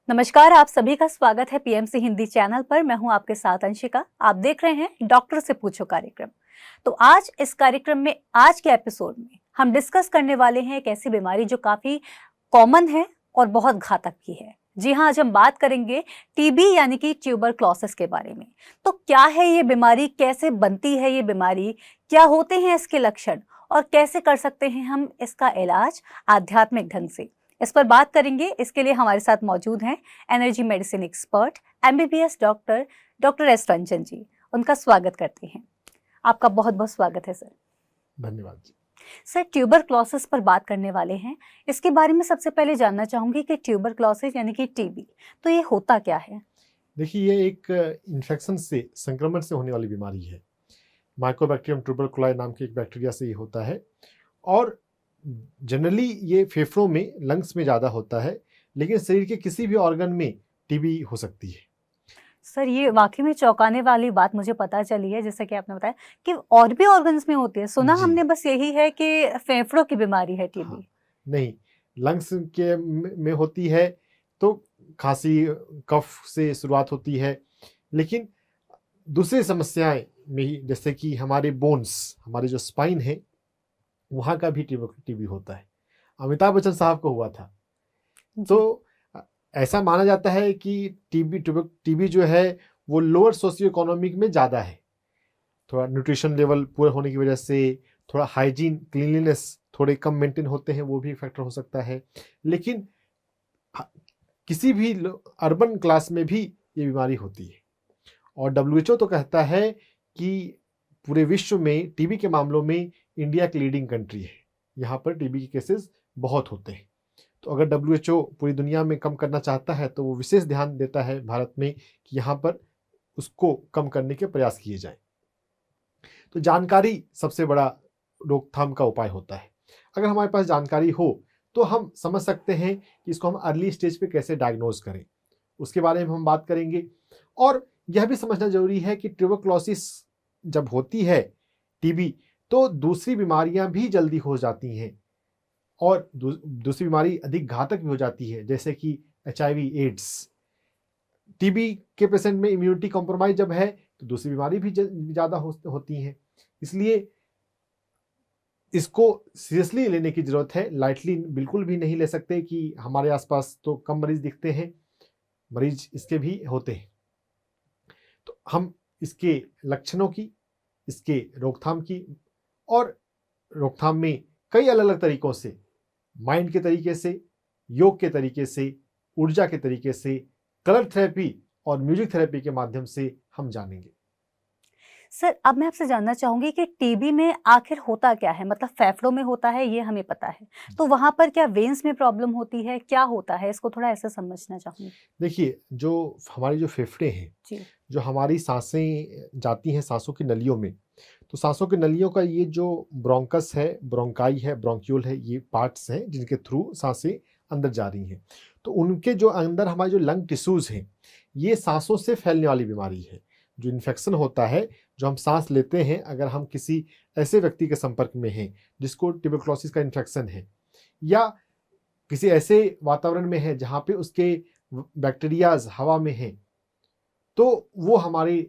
नमस्कार, आप सभी का स्वागत है पीएमसी हिंदी चैनल पर। मैं हूं आपके साथ अंशिका। आप देख रहे हैं डॉक्टर से पूछो कार्यक्रम। तो आज इस कार्यक्रम में, आज के एपिसोड में हम डिस्कस करने वाले हैं एक ऐसी बीमारी जो काफी कॉमन है और बहुत घातक भी है। जी हाँ, आज हम बात करेंगे टीबी यानी कि ट्यूबरक्लोसिस के बारे में। तो क्या है ये बीमारी, कैसे बनती है ये बीमारी, क्या होते हैं इसके लक्षण और कैसे कर सकते हैं हम इसका इलाज आध्यात्मिक ढंग से, इस पर बात करेंगे। इसके लिए हमारे साथ मौजूद हैं energy medicine expert MBBS doctor S Ranjan ji. उनका स्वागत करते हैं। आपका बहुत बहुत स्वागत है सर। धन्यवाद जी। सर, ट्यूबरक्लोसिस पर बात करने वाले हैं। इसके बारे में सबसे पहले जानना चाहूंगी कि ट्यूबरक्लोसिस यानी कि टीबी, तो ये होता क्या है? देखिए, ये एक इन्फेक्शन से, संक्रमण से होने वाली बीमारी है। माइकोबैक्टीरियम ट्यूबरकुलाई नाम के एक बैक्टीरिया से ये होता है और जनरली ये फेफड़ों में, लंग्स में ज़्यादा होता है, लेकिन शरीर के किसी भी ऑर्गन में टीबी हो सकती है। सर, ये वाकई में चौंकाने वाली बात मुझे पता चली है, जैसे कि आपने बताया कि और भी ऑर्गन्स में होती है। सुना हमने बस यही है कि फेफड़ों की बीमारी है टीबी। हाँ, नहीं, लंग्स के में होती है तो खांसी, कफ से शुरुआत होती है, लेकिन दूसरी समस्याएं में, जैसे कि हमारे बोन्स, हमारे जो स्पाइन है, वहाँ का भी टीबी होता है। अमिताभ बच्चन साहब को हुआ था। तो ऐसा माना जाता है कि टीबी जो है वो लोअर सोशियो इकोनॉमिक में ज़्यादा है। थोड़ा न्यूट्रिशन लेवल पूरे होने की वजह से, थोड़ा हाइजीन, क्लीनलीनेस थोड़े कम मेंटेन होते हैं, वो भी फैक्टर हो सकता है। लेकिन किसी भी अर्बन क्लास में भी ये बीमारी होती है और WHO तो कहता है कि पूरे विश्व में टीबी के मामलों में इंडिया की लीडिंग कंट्री है। यहाँ पर टीबी के केसेस बहुत होते हैं। तो अगर WHO पूरी दुनिया में कम करना चाहता है तो वो विशेष ध्यान देता है भारत में कि यहाँ पर उसको कम करने के प्रयास किए जाएं। तो जानकारी सबसे बड़ा रोकथाम का उपाय होता है। अगर हमारे पास जानकारी हो तो हम समझ सकते हैं कि इसको हम अर्ली स्टेज पे कैसे डायग्नोज करें, उसके बारे में हम बात करेंगे। और यह भी समझना जरूरी है कि ट्यूबरक्लोसिस जब होती है, टीबी, तो दूसरी बीमारियां भी जल्दी हो जाती हैं और दूसरी बीमारी अधिक घातक भी हो जाती है, जैसे कि HIV, एड्स। टीबी के पेशेंट में इम्यूनिटी कॉम्प्रोमाइज जब है तो दूसरी बीमारी भी ज़्यादा होती हैं। इसलिए इसको सीरियसली लेने की ज़रूरत है, लाइटली बिल्कुल भी नहीं ले सकते कि हमारे आसपास तो कम मरीज दिखते हैं, मरीज इसके भी होते हैं। तो हम इसके लक्षणों की, इसके रोकथाम की, और रोकथाम में कई अलग अलग तरीकों से, माइंड के तरीके से, योग के तरीके से, ऊर्जा के तरीके से, कलर थेरेपी और म्यूजिक थेरेपी के माध्यम से हम जानेंगे। सर, अब मैं आपसे जानना चाहूंगी कि टीबी में आखिर होता क्या है? मतलब फेफड़ों में होता है, ये हमें पता है, तो वहां पर क्या वेन्स में प्रॉब्लम होती है, क्या होता है? इसको थोड़ा ऐसे समझना चाहूंगी। देखिए, जो हमारे जो फेफड़े हैं जी। जो हमारी सांसें जाती हैं सांसों की नलियों में, तो सांसों की नलियों का ये जो ब्रोंकस है, ब्रोंकाई है, ब्रोंक्यूल है, ये पार्ट्स हैं जिनके थ्रू सांसें अंदर जा रही हैं। तो उनके जो अंदर हमारे जो लंग टिश्यूज़ हैं, ये सांसों से फैलने वाली बीमारी है। जो इन्फेक्शन होता है, जो हम सांस लेते हैं, अगर हम किसी ऐसे व्यक्ति के संपर्क में हैं जिसको ट्यूबरक्लोसिस का इन्फेक्शन है, या किसी ऐसे वातावरण में है जहाँ पे उसके बैक्टीरियाज हवा में हैं, तो वो हमारी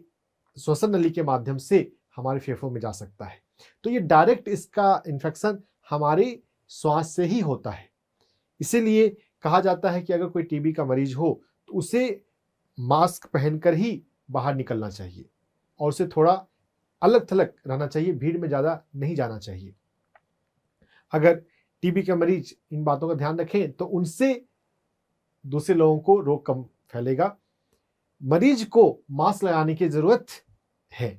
श्वसन नली के माध्यम से हमारे फेफड़ों में जा सकता है। तो ये डायरेक्ट इसका इन्फेक्शन हमारे श्वास से ही होता है। इसीलिए कहा जाता है कि अगर कोई टीबी का मरीज हो तो उसे मास्क पहनकर ही बाहर निकलना चाहिए और उसे थोड़ा अलग थलग रहना चाहिए, भीड़ में ज़्यादा नहीं जाना चाहिए। अगर टीबी के मरीज इन बातों का ध्यान रखें तो उनसे दूसरे लोगों को रोग कम फैलेगा। मरीज को मास्क लगाने की ज़रूरत है।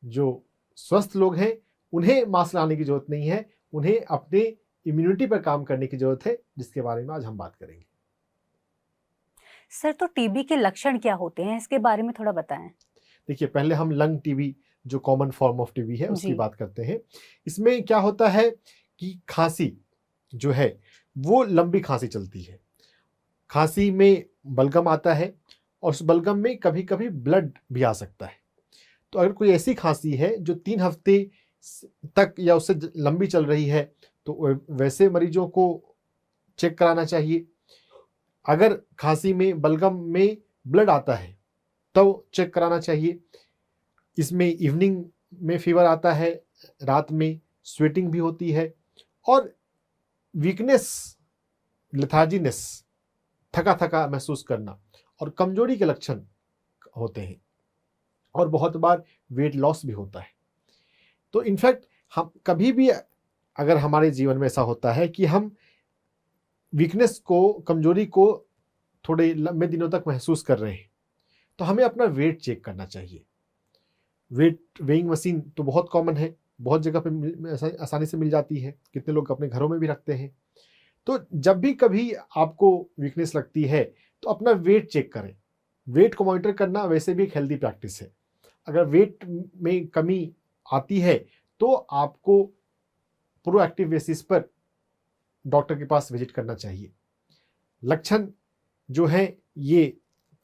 जो स्वस्थ लोग हैं उन्हें मास्क लगाने की ज़रूरत नहीं है, उन्हें अपने इम्यूनिटी पर काम करने की ज़रूरत है, जिसके बारे में आज हम बात करेंगे। सर, तो टीबी के लक्षण क्या होते हैं, इसके बारे में थोड़ा बताएं। देखिए, पहले हम लंग टीबी, जो कॉमन फॉर्म ऑफ टीबी है, उसकी जी। बात करते हैं। इसमें क्या होता है कि खांसी जो है वो लंबी खांसी चलती है। खांसी में बलगम आता है और उस बलगम में कभी कभी ब्लड भी आ सकता है। तो अगर कोई ऐसी खांसी है जो 3 हफ्ते तक या उससे लंबी चल रही है तो वैसे मरीजों को चेक कराना चाहिए। अगर खांसी में बलगम में ब्लड आता है तो चेक कराना चाहिए। इसमें इवनिंग में फीवर आता है, रात में स्वेटिंग भी होती है और वीकनेस, लेथार्जीनेस, थका थका महसूस करना और कमजोरी के लक्षण होते हैं और बहुत बार वेट लॉस भी होता है। तो इनफैक्ट हम कभी भी अगर हमारे जीवन में ऐसा होता है कि हम वीकनेस को, कमजोरी को थोड़े लंबे दिनों तक महसूस कर रहे हैं तो हमें अपना वेट चेक करना चाहिए। वेट वेइंग मशीन तो बहुत कॉमन है, बहुत जगह पे आसानी से मिल जाती है, कितने लोग अपने घरों में भी रखते हैं। तो जब भी कभी आपको वीकनेस लगती है तो अपना वेट चेक करें। वेट को मॉनिटर करना वैसे भी एक हेल्दी प्रैक्टिस है। अगर वेट में कमी आती है तो आपको प्रोएक्टिव बेसिस पर डॉक्टर के पास विजिट करना चाहिए। लक्षण जो है ये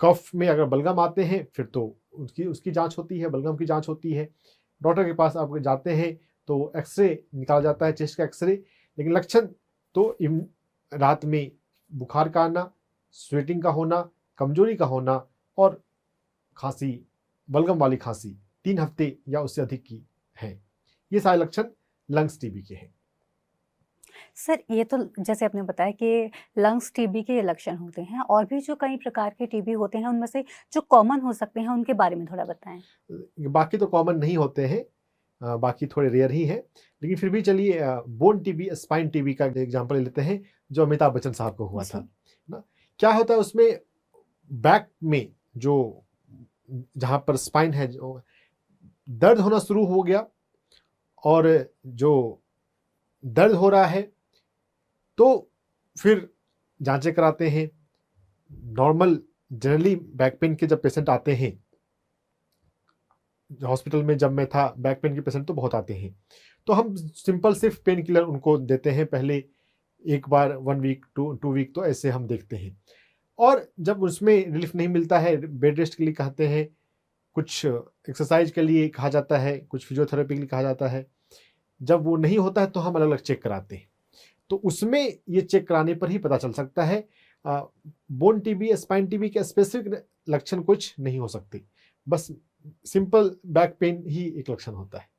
कफ में अगर बलगम आते हैं फिर तो उसकी जांच होती है, बलगम की जांच होती है। डॉक्टर के पास आप जाते हैं तो एक्सरे निकाला जाता है, चेस्ट का एक्सरे। लेकिन लक्षण तो रात में बुखार का आना, स्वेटिंग का होना, कमजोरी का होना और खांसी, बलगम वाली खांसी 3 हफ्ते या उससे अधिक की है। ये सारे लक्षण लंग्स टीबी के हैं। सर, ये तो जैसे आपने बताया कि लंग्स टीबी के ये लक्षण होते हैं, और भी जो कई प्रकार के टीबी होते हैं उनमें से जो कॉमन हो सकते हैं उनके बारे में थोड़ा बताएं। बाकी तो कॉमन नहीं होते हैं, बाकी थोड़े रेयर ही हैं। लेकिन फिर भी चलिए बोन टीबी, स्पाइन टीबी का एग्जांपल ले लेते हैं जो अमिताभ बच्चन साहब को हुआ था ना। क्या होता है उसमें, बैक में जो जहां पर स्पाइन है जो दर्द होना शुरू हो गया और जो दर्द हो रहा है तो फिर जांचें कराते हैं। नॉर्मल जनरली बैक पेन के जब पेशेंट आते हैं हॉस्पिटल में, जब मैं था बैक पेन के पेशेंट तो बहुत आते हैं, तो हम सिंपल सिर्फ पेन किलर उनको देते हैं पहले एक बार 1 वीक 2 वीक, तो ऐसे हम देखते हैं। और जब उसमें रिलीफ नहीं मिलता है, बेड रेस्ट के लिए कहते हैं, कुछ एक्सरसाइज के लिए कहा जाता है, कुछ फिजियोथेरेपी के लिए कहा जाता है। जब वो नहीं होता है तो हम अलग अलग चेक कराते हैं। तो उसमें ये चेक कराने पर ही पता चल सकता है। बोन टीबी, स्पाइन टीबी के स्पेसिफिक लक्षण कुछ नहीं हो सकते, बस सिंपल बैक पेन ही एक लक्षण होता है।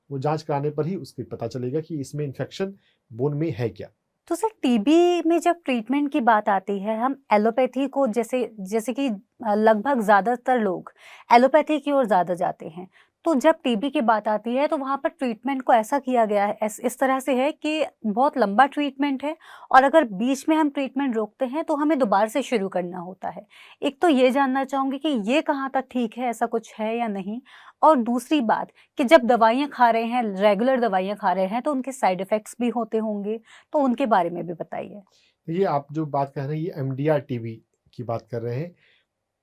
वो जांच कराने पर ही उसकी पता चलेगा कि इसमें इन्फेक्शन बोन में है क्या। तो सर, टीबी में जब ट्रीटमेंट की बात आती है, हम एलोपैथी को जैसे कि लगभग ज़्यादातर लोग एलोपैथी की ओर ज़्यादा जाते हैं। तो जब टीबी की बात आती है तो वहाँ पर ट्रीटमेंट को ऐसा किया गया है, इस तरह से है कि बहुत लंबा ट्रीटमेंट है, और अगर बीच में हम ट्रीटमेंट रोकते हैं तो हमें दोबारा से शुरू करना होता है। एक तो ये जानना चाहूँगी कि ये कहाँ तक ठीक है, ऐसा कुछ है या नहीं? और दूसरी बात कि जब दवाइयाँ खा रहे हैं, रेगुलर दवाइयाँ खा रहे हैं, तो उनके साइड इफ़ेक्ट्स भी होते होंगे, तो उनके बारे में भी बताइए। ये आप जो बात कर रहे हैं ये एमडीआर टीबी की बात कर रहे हैं।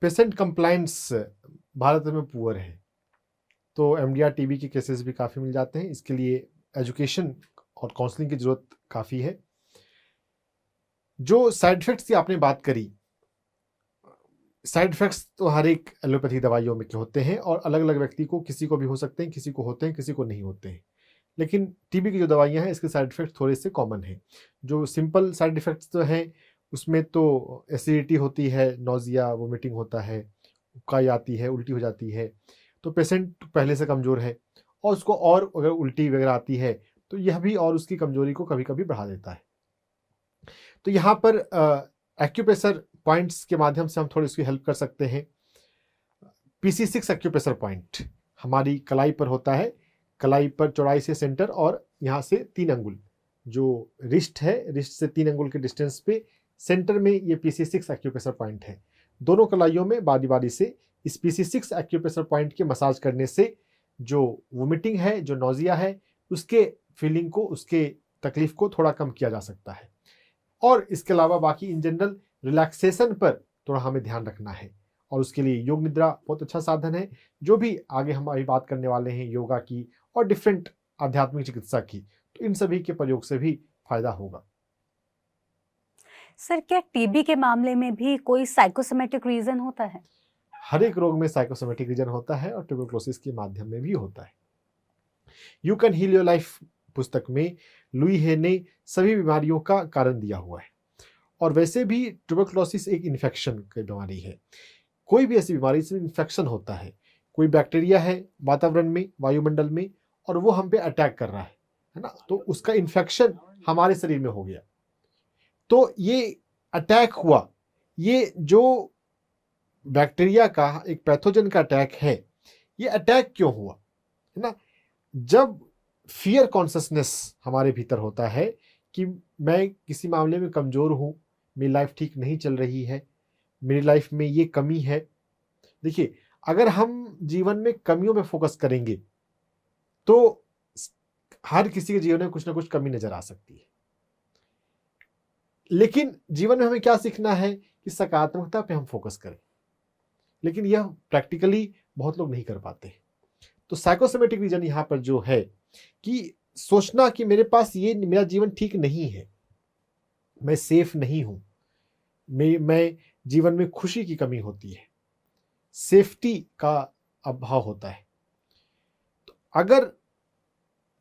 पेशेंट कंप्लायंस भारत में पुअर है, तो एमडीआर टीबी के केसेस भी काफ़ी मिल जाते हैं। इसके लिए एजुकेशन और काउंसलिंग की ज़रूरत काफ़ी है। जो साइड इफ़ेक्ट्स की आपने बात करी, साइड इफ़ेक्ट्स तो हर एक एलोपैथी दवाइयों में के होते हैं और अलग अलग व्यक्ति को, किसी को भी हो सकते हैं, किसी को होते हैं, किसी को नहीं होते हैं। लेकिन टीबी की जो दवाइयाँ हैं इसके साइड इफ़ेक्ट्स थोड़े से कॉमन हैं। जो सिंपल साइड इफ़ेक्ट्स तो हैं उसमें तो एसिडिटी होती है, नोजिया, वोमिटिंग होता है, उबकाई आती है, उल्टी हो जाती है। तो पेशेंट पहले से कमज़ोर है और उसको और अगर उल्टी वगैरह आती है तो यह भी और उसकी कमज़ोरी को कभी कभी बढ़ा देता है। तो यहाँ पर एक्यूप्रेशर पॉइंट्स के माध्यम से हम थोड़ी उसकी हेल्प कर सकते हैं। PC6 एक्यूप्रेशर पॉइंट हमारी कलाई पर होता है, कलाई पर चौड़ाई से सेंटर और यहाँ से 3 अंगुल, जो रिस्ट है, रिस्ट से 3 अंगुल के डिस्टेंस पे सेंटर में ये PC6 एक्यूप्रेशर पॉइंट है। दोनों कलाइयों में बारी बारी से इस PC6 एक्यूप्रेशर पॉइंट के मसाज करने से जो वोमिटिंग है, जो नोजिया है, उसके फीलिंग को, उसके तकलीफ को थोड़ा कम किया जा सकता है। और इसके अलावा बाकी इन जनरल रिलैक्सेशन पर थोड़ा हमें ध्यान रखना है, और उसके लिए योग निद्रा बहुत अच्छा साधन है। जो भी आगे हम अभी बात करने वाले हैं योगा की और डिफरेंट आध्यात्मिक चिकित्सा की, तो इन सभी के प्रयोग से भी फायदा होगा। सर, क्या टीबी के मामले में भी कोई साइकोसोमेटिक रीजन होता है? हर एक रोग में साइकोसोमेटिक रीजन होता है और ट्यूबरकुलोसिस के माध्यम में भी होता है। You can heal your life पुस्तक में लुई हे ने सभी बीमारियों का कारण दिया हुआ है और वैसे भी ट्यूबरकुलोसिस एक इन्फेक्शन की बीमारी है। कोई भी ऐसी बीमारी जिसमें इन्फेक्शन होता है, कोई बैक्टीरिया है वातावरण में, वायुमंडल में, और वो हम पे अटैक कर रहा है ना, तो उसका इन्फेक्शन हमारे शरीर में हो गया, तो ये अटैक हुआ। ये जो बैक्टीरिया का एक पैथोजन का अटैक है, ये अटैक क्यों हुआ, है ना? जब फियर कॉन्शसनेस हमारे भीतर होता है कि मैं किसी मामले में कमज़ोर हूँ, मेरी लाइफ ठीक नहीं चल रही है, मेरी लाइफ में ये कमी है। देखिए, अगर हम जीवन में कमियों पे फोकस करेंगे तो हर किसी के जीवन में कुछ ना कुछ कमी नज़र आ सकती है। लेकिन जीवन में हमें क्या सीखना है कि सकारात्मकता पे हम फोकस करें, लेकिन यह प्रैक्टिकली बहुत लोग नहीं कर पाते। तो साइकोसोमेटिक रीजन यहाँ पर जो है कि सोचना कि मेरे पास ये, मेरा जीवन ठीक नहीं है, मैं सेफ नहीं हूँ, मैं जीवन में खुशी की कमी होती है, सेफ्टी का अभाव होता है। तो अगर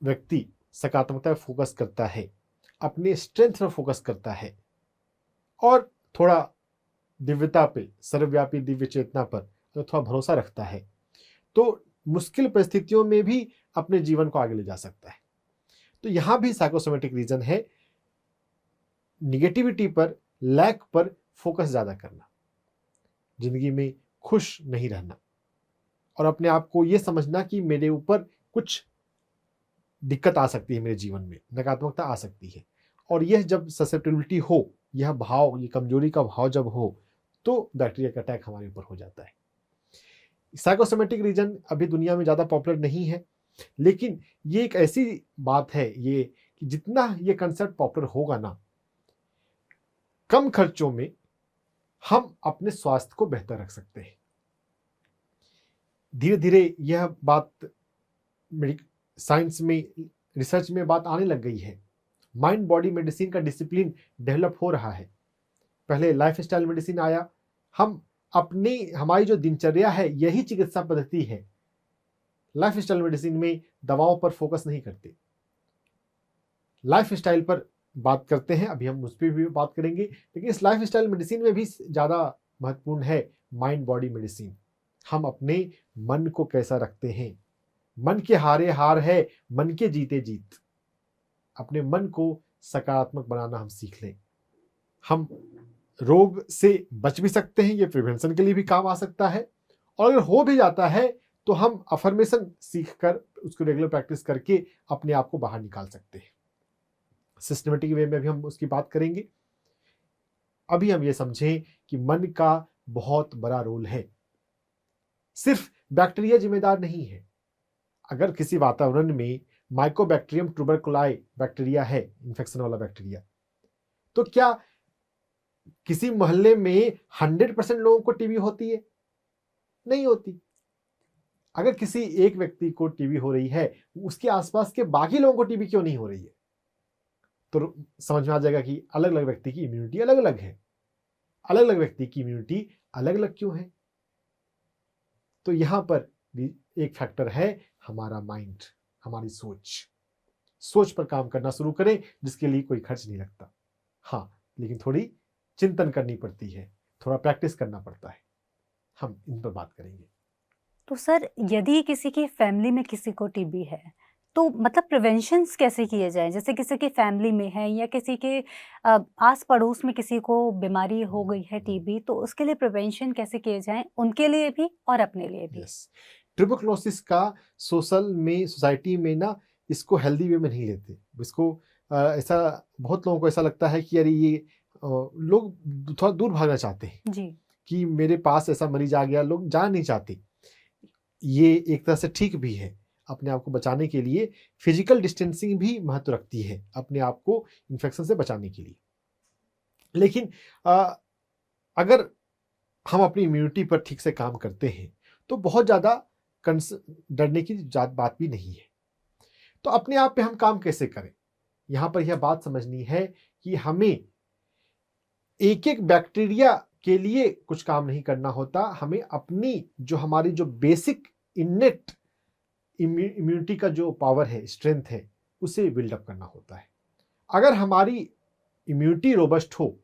व्यक्ति सकारात्मकता पर फोकस करता है, अपने स्ट्रेंथ पर फोकस करता है और थोड़ा दिव्यता पे, सर्वव्यापी दिव्य चेतना पर अगर थोड़ा भरोसा रखता है, तो मुश्किल परिस्थितियों में भी अपने जीवन को आगे ले जा सकता है। तो यहाँ भी साइकोसोमेटिक रीजन है, निगेटिविटी पर, लैक पर फोकस ज़्यादा करना, जिंदगी में खुश नहीं रहना और अपने आप को ये समझना कि मेरे ऊपर कुछ दिक्कत आ सकती है, मेरे जीवन में नकारात्मकता आ सकती है। और यह जब ससेप्टिबिलिटी हो, यह भाव, ये कमजोरी का भाव जब हो, तो बैक्टीरिया का अटैक हमारे ऊपर हो जाता है। साइकोसोमेटिक रीजन अभी दुनिया में ज़्यादा पॉपुलर नहीं है, लेकिन ये एक ऐसी बात है ये कि जितना ये कंसेप्ट पॉपुलर होगा ना, कम खर्चों में हम अपने स्वास्थ्य को बेहतर रख सकते हैं। धीरे धीरे यह बात साइंस में, रिसर्च में बात आने लग गई है। माइंड बॉडी मेडिसिन का डिसिप्लिन डेवलप हो रहा है। पहले लाइफस्टाइल मेडिसिन आया, हम हमारी जो दिनचर्या है यही चिकित्सा पद्धति है। लाइफस्टाइल मेडिसिन में दवाओं पर फोकस नहीं करते, लाइफस्टाइल पर बात करते हैं, अभी हम उस पर भी बात करेंगे। लेकिन इस लाइफस्टाइल मेडिसिन में भी ज़्यादा महत्वपूर्ण है माइंड बॉडी मेडिसिन। हम अपने मन को कैसा रखते हैं, मन के हारे हार है, मन के जीते जीत। अपने मन को सकारात्मक बनाना हम सीख लें, हम रोग से बच भी सकते हैं, ये प्रिवेंशन के लिए भी काम आ सकता है। और अगर हो भी जाता है तो हम अफर्मेशन सीखकर उसको रेगुलर प्रैक्टिस करके अपने आप को बाहर निकाल सकते हैं। सिस्टमेटिक वे में भी हम उसकी बात करेंगे। अभी हम ये समझें कि मन का बहुत बड़ा रोल है, सिर्फ बैक्टीरिया जिम्मेदार नहीं है। अगर किसी वातावरण में माइकोबैक्टीरियम ट्यूबरकुलाई बैक्टीरिया है, इन्फेक्शन वाला बैक्टीरिया, तो क्या किसी मोहल्ले में 100% लोगों को टीबी होती है? नहीं होती। अगर किसी एक व्यक्ति को टीबी हो रही है, उसके आसपास के बाकी लोगों को टीबी क्यों नहीं हो रही है? तो समझ में आ जाएगा कि अलग अलग व्यक्ति की इम्यूनिटी अलग अलग है। अलग अलग व्यक्ति की इम्यूनिटी अलग अलग क्यों है? तो यहां पर एक फैक्टर है हमारा माइंड, हमारी सोच पर काम करना शुरू करें, जिसके लिए कोई खर्च नहीं लगता। हाँ, लेकिन थोड़ी चिंतन करनी पड़ती है, थोड़ा प्रैक्टिस करना पड़ता है। हम इन पर बात करेंगे। तो सर, यदि किसी की फैमिली में किसी को टीबी है, तो मतलब प्रिवेंशंस कैसे किए जाएं? जैसे किसी की फैमिली में है या किसी के आस पड़ोस में किसी को बीमारी हो गई है टीबी, तो उसके लिए प्रिवेंशन कैसे किए जाएं, उनके लिए भी और अपने लिए भी? ट्यूबरकुलोसिस का सोसाइटी में ना, इसको हेल्दी वे में नहीं लेते। इसको ऐसा, बहुत लोगों को ऐसा लगता है कि यार ये लोग थोड़ा दूर भागना चाहते हैं जी, कि मेरे पास ऐसा मरीज आ गया, लोग जाना नहीं चाहते। ये एक तरह से ठीक भी है, अपने आप को बचाने के लिए फिजिकल डिस्टेंसिंग भी महत्व रखती है, अपने आप को इन्फेक्शन से बचाने के लिए। लेकिन अगर हम अपनी इम्यूनिटी पर ठीक से काम करते हैं तो बहुत ज़्यादा डरने की बात भी नहीं है। तो अपने आप पे हम काम कैसे करें, यहाँ पर यह बात समझनी है कि हमें एक एक बैक्टीरिया के लिए कुछ काम नहीं करना होता। हमें अपनी हमारी जो बेसिक इनेट इम्यूनिटी का जो पावर है, स्ट्रेंथ है, उसे बिल्डअप करना होता है। अगर हमारी इम्यूनिटी रोबस्ट हो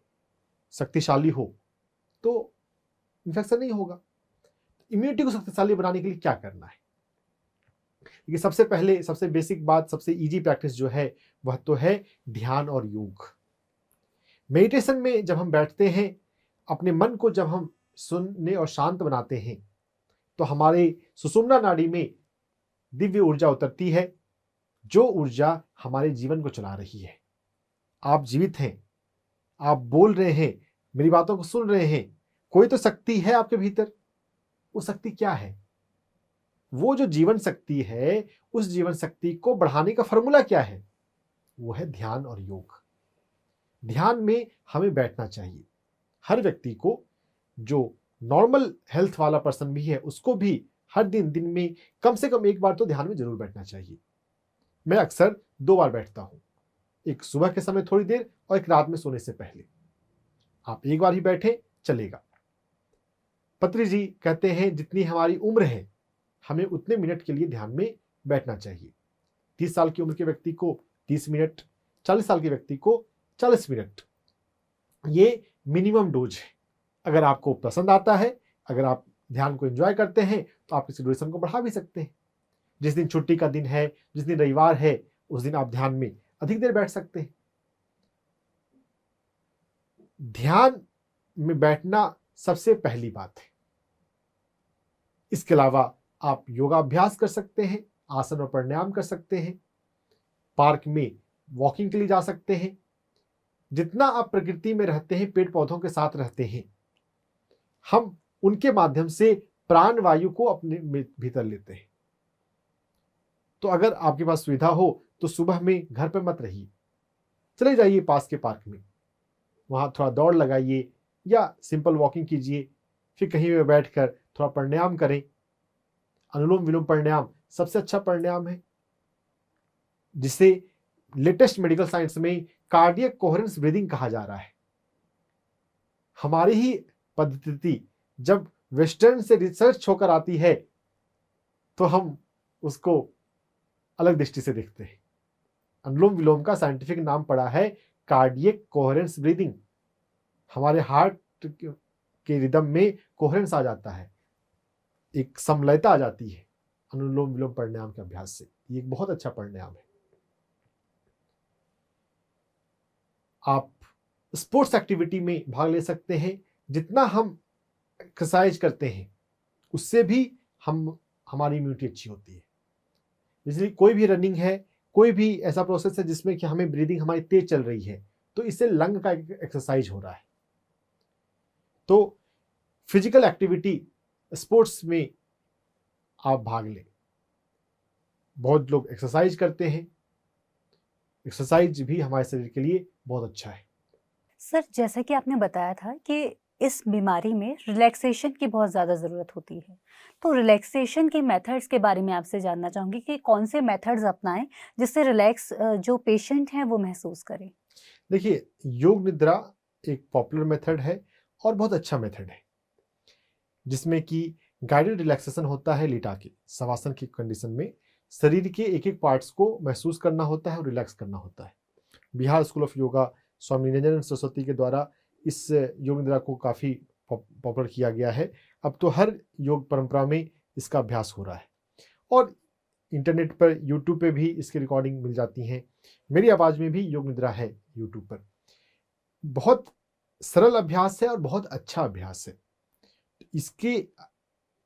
शक्तिशाली हो तो इन्फेक्शन नहीं होगा। इम्यूनिटी को शक्तिशाली बनाने के लिए क्या करना है? देखिए, सबसे पहले सबसे बेसिक बात, सबसे इजी प्रैक्टिस जो है वह तो है ध्यान और योग। मेडिटेशन में जब हम बैठते हैं, अपने मन को जब हम सुनने और शांत बनाते हैं तो हमारे सुषुम्ना नाड़ी में दिव्य ऊर्जा उतरती है, जो ऊर्जा हमारे जीवन को चला रही है। आप जीवित हैं, आप बोल रहे हैं, मेरी बातों को सुन रहे हैं, कोई तो शक्ति है आपके भीतर। वो शक्ति क्या है? वो जो जीवन शक्ति है, उस जीवन शक्ति को बढ़ाने का फॉर्मूला क्या है? वो है ध्यान और योग। ध्यान में हमें बैठना चाहिए। हर व्यक्ति को, जो नॉर्मल हेल्थ वाला पर्सन भी है, उसको भी हर दिन में कम से कम एक बार तो ध्यान में जरूर बैठना चाहिए। मैं अक्सर 2 बार बैठता हूं, एक सुबह के समय थोड़ी देर और एक रात में सोने से पहले। आप एक बार ही बैठे चलेगा। पत्री जी कहते हैं जितनी हमारी उम्र है हमें उतने मिनट के लिए ध्यान में बैठना चाहिए। 30 साल की उम्र के व्यक्ति को 30 मिनट, 40 साल के व्यक्ति को 40 मिनट, ये मिनिमम डोज है। अगर आपको पसंद आता है, अगर आप ध्यान को एंजॉय करते हैं तो आप इस ड्यूरेशन को बढ़ा भी सकते हैं। जिस दिन छुट्टी का दिन है, जिस दिन रविवार है, उस दिन आप ध्यान में अधिक देर बैठ सकते हैं। ध्यान में बैठना सबसे पहली बात है। इसके अलावा आप योगाभ्यास कर सकते हैं, आसन और प्राणायाम कर सकते हैं, पार्क में वॉकिंग के लिए जा सकते हैं। जितना आप प्रकृति में रहते हैं, पेड़ पौधों के साथ रहते हैं, हम उनके माध्यम से प्राण वायु को अपने भीतर लेते हैं। तो अगर आपके पास सुविधा हो तो सुबह में घर पर मत रहिए, चले जाइए पास के पार्क में, वहां थोड़ा दौड़ लगाइए या सिंपल वॉकिंग कीजिए। फिर कहीं पे बैठकर थोड़ा प्राणायाम करें। अनुलोम विलोम प्राणायाम सबसे अच्छा प्राणायाम है, जिसे लेटेस्ट मेडिकल साइंस में कार्डियक कोहेरेंस ब्रीदिंग कहा जा रहा है। हमारी ही पद्धति जब वेस्टर्न से रिसर्च होकर आती है तो हम उसको अलग दृष्टि से देखते हैं। अनुलोम विलोम का साइंटिफिक नाम पड़ा है कार्डियक कोहेरेंस ब्रीदिंग। हमारे हार्ट के रिदम में कोहेरेंस आ जाता है, एक समलयता आ जाती है अनुलोम विलोम प्राणायाम के अभ्यास से। ये एक बहुत अच्छा प्राणायाम है। आप स्पोर्ट्स एक्टिविटी में भाग ले सकते हैं। जितना हम एक्सरसाइज करते हैं उससे भी हमारी इम्यूनिटी अच्छी होती है। इसलिए कोई भी रनिंग है, कोई भी ऐसा प्रोसेस है जिसमें कि हमें ब्रीदिंग हमारी तेज चल रही है, तो इससे लंग का एक्सरसाइज हो रहा है। तो फिजिकल एक्टिविटी, स्पोर्ट्स में आप भाग लें। बहुत लोग एक्सरसाइज करते हैं, एक्सरसाइज भी हमारे शरीर के लिए बहुत अच्छा है। सर, जैसा कि आपने बताया था कि इस बीमारी में रिलैक्सेशन की बहुत ज़्यादा ज़रूरत होती है, तो रिलैक्सेशन के मेथड्स के बारे में आपसे जानना चाहूँगी कि कौन से मेथड्स अपनाएं जिससे रिलैक्स जो पेशेंट हैं वो महसूस करें। देखिए, योग निद्रा एक पॉपुलर मेथड है और बहुत अच्छा मेथड है, जिसमें कि गाइडेड रिलैक्सेशन होता है। लिटा के शवासन की कंडीशन में शरीर के एक एक पार्ट्स को महसूस करना होता है और रिलैक्स करना होता है। बिहार स्कूल ऑफ योगा स्वामी निरंजन सरस्वती के द्वारा इस योग निद्रा को काफ़ी पॉपुलर किया गया है। अब तो हर योग परंपरा में इसका अभ्यास हो रहा है और इंटरनेट पर, यूट्यूब पे भी इसकी रिकॉर्डिंग मिल जाती हैं। मेरी आवाज़ में भी योग निद्रा है यूट्यूब पर। बहुत सरल अभ्यास है और बहुत अच्छा अभ्यास है। इसके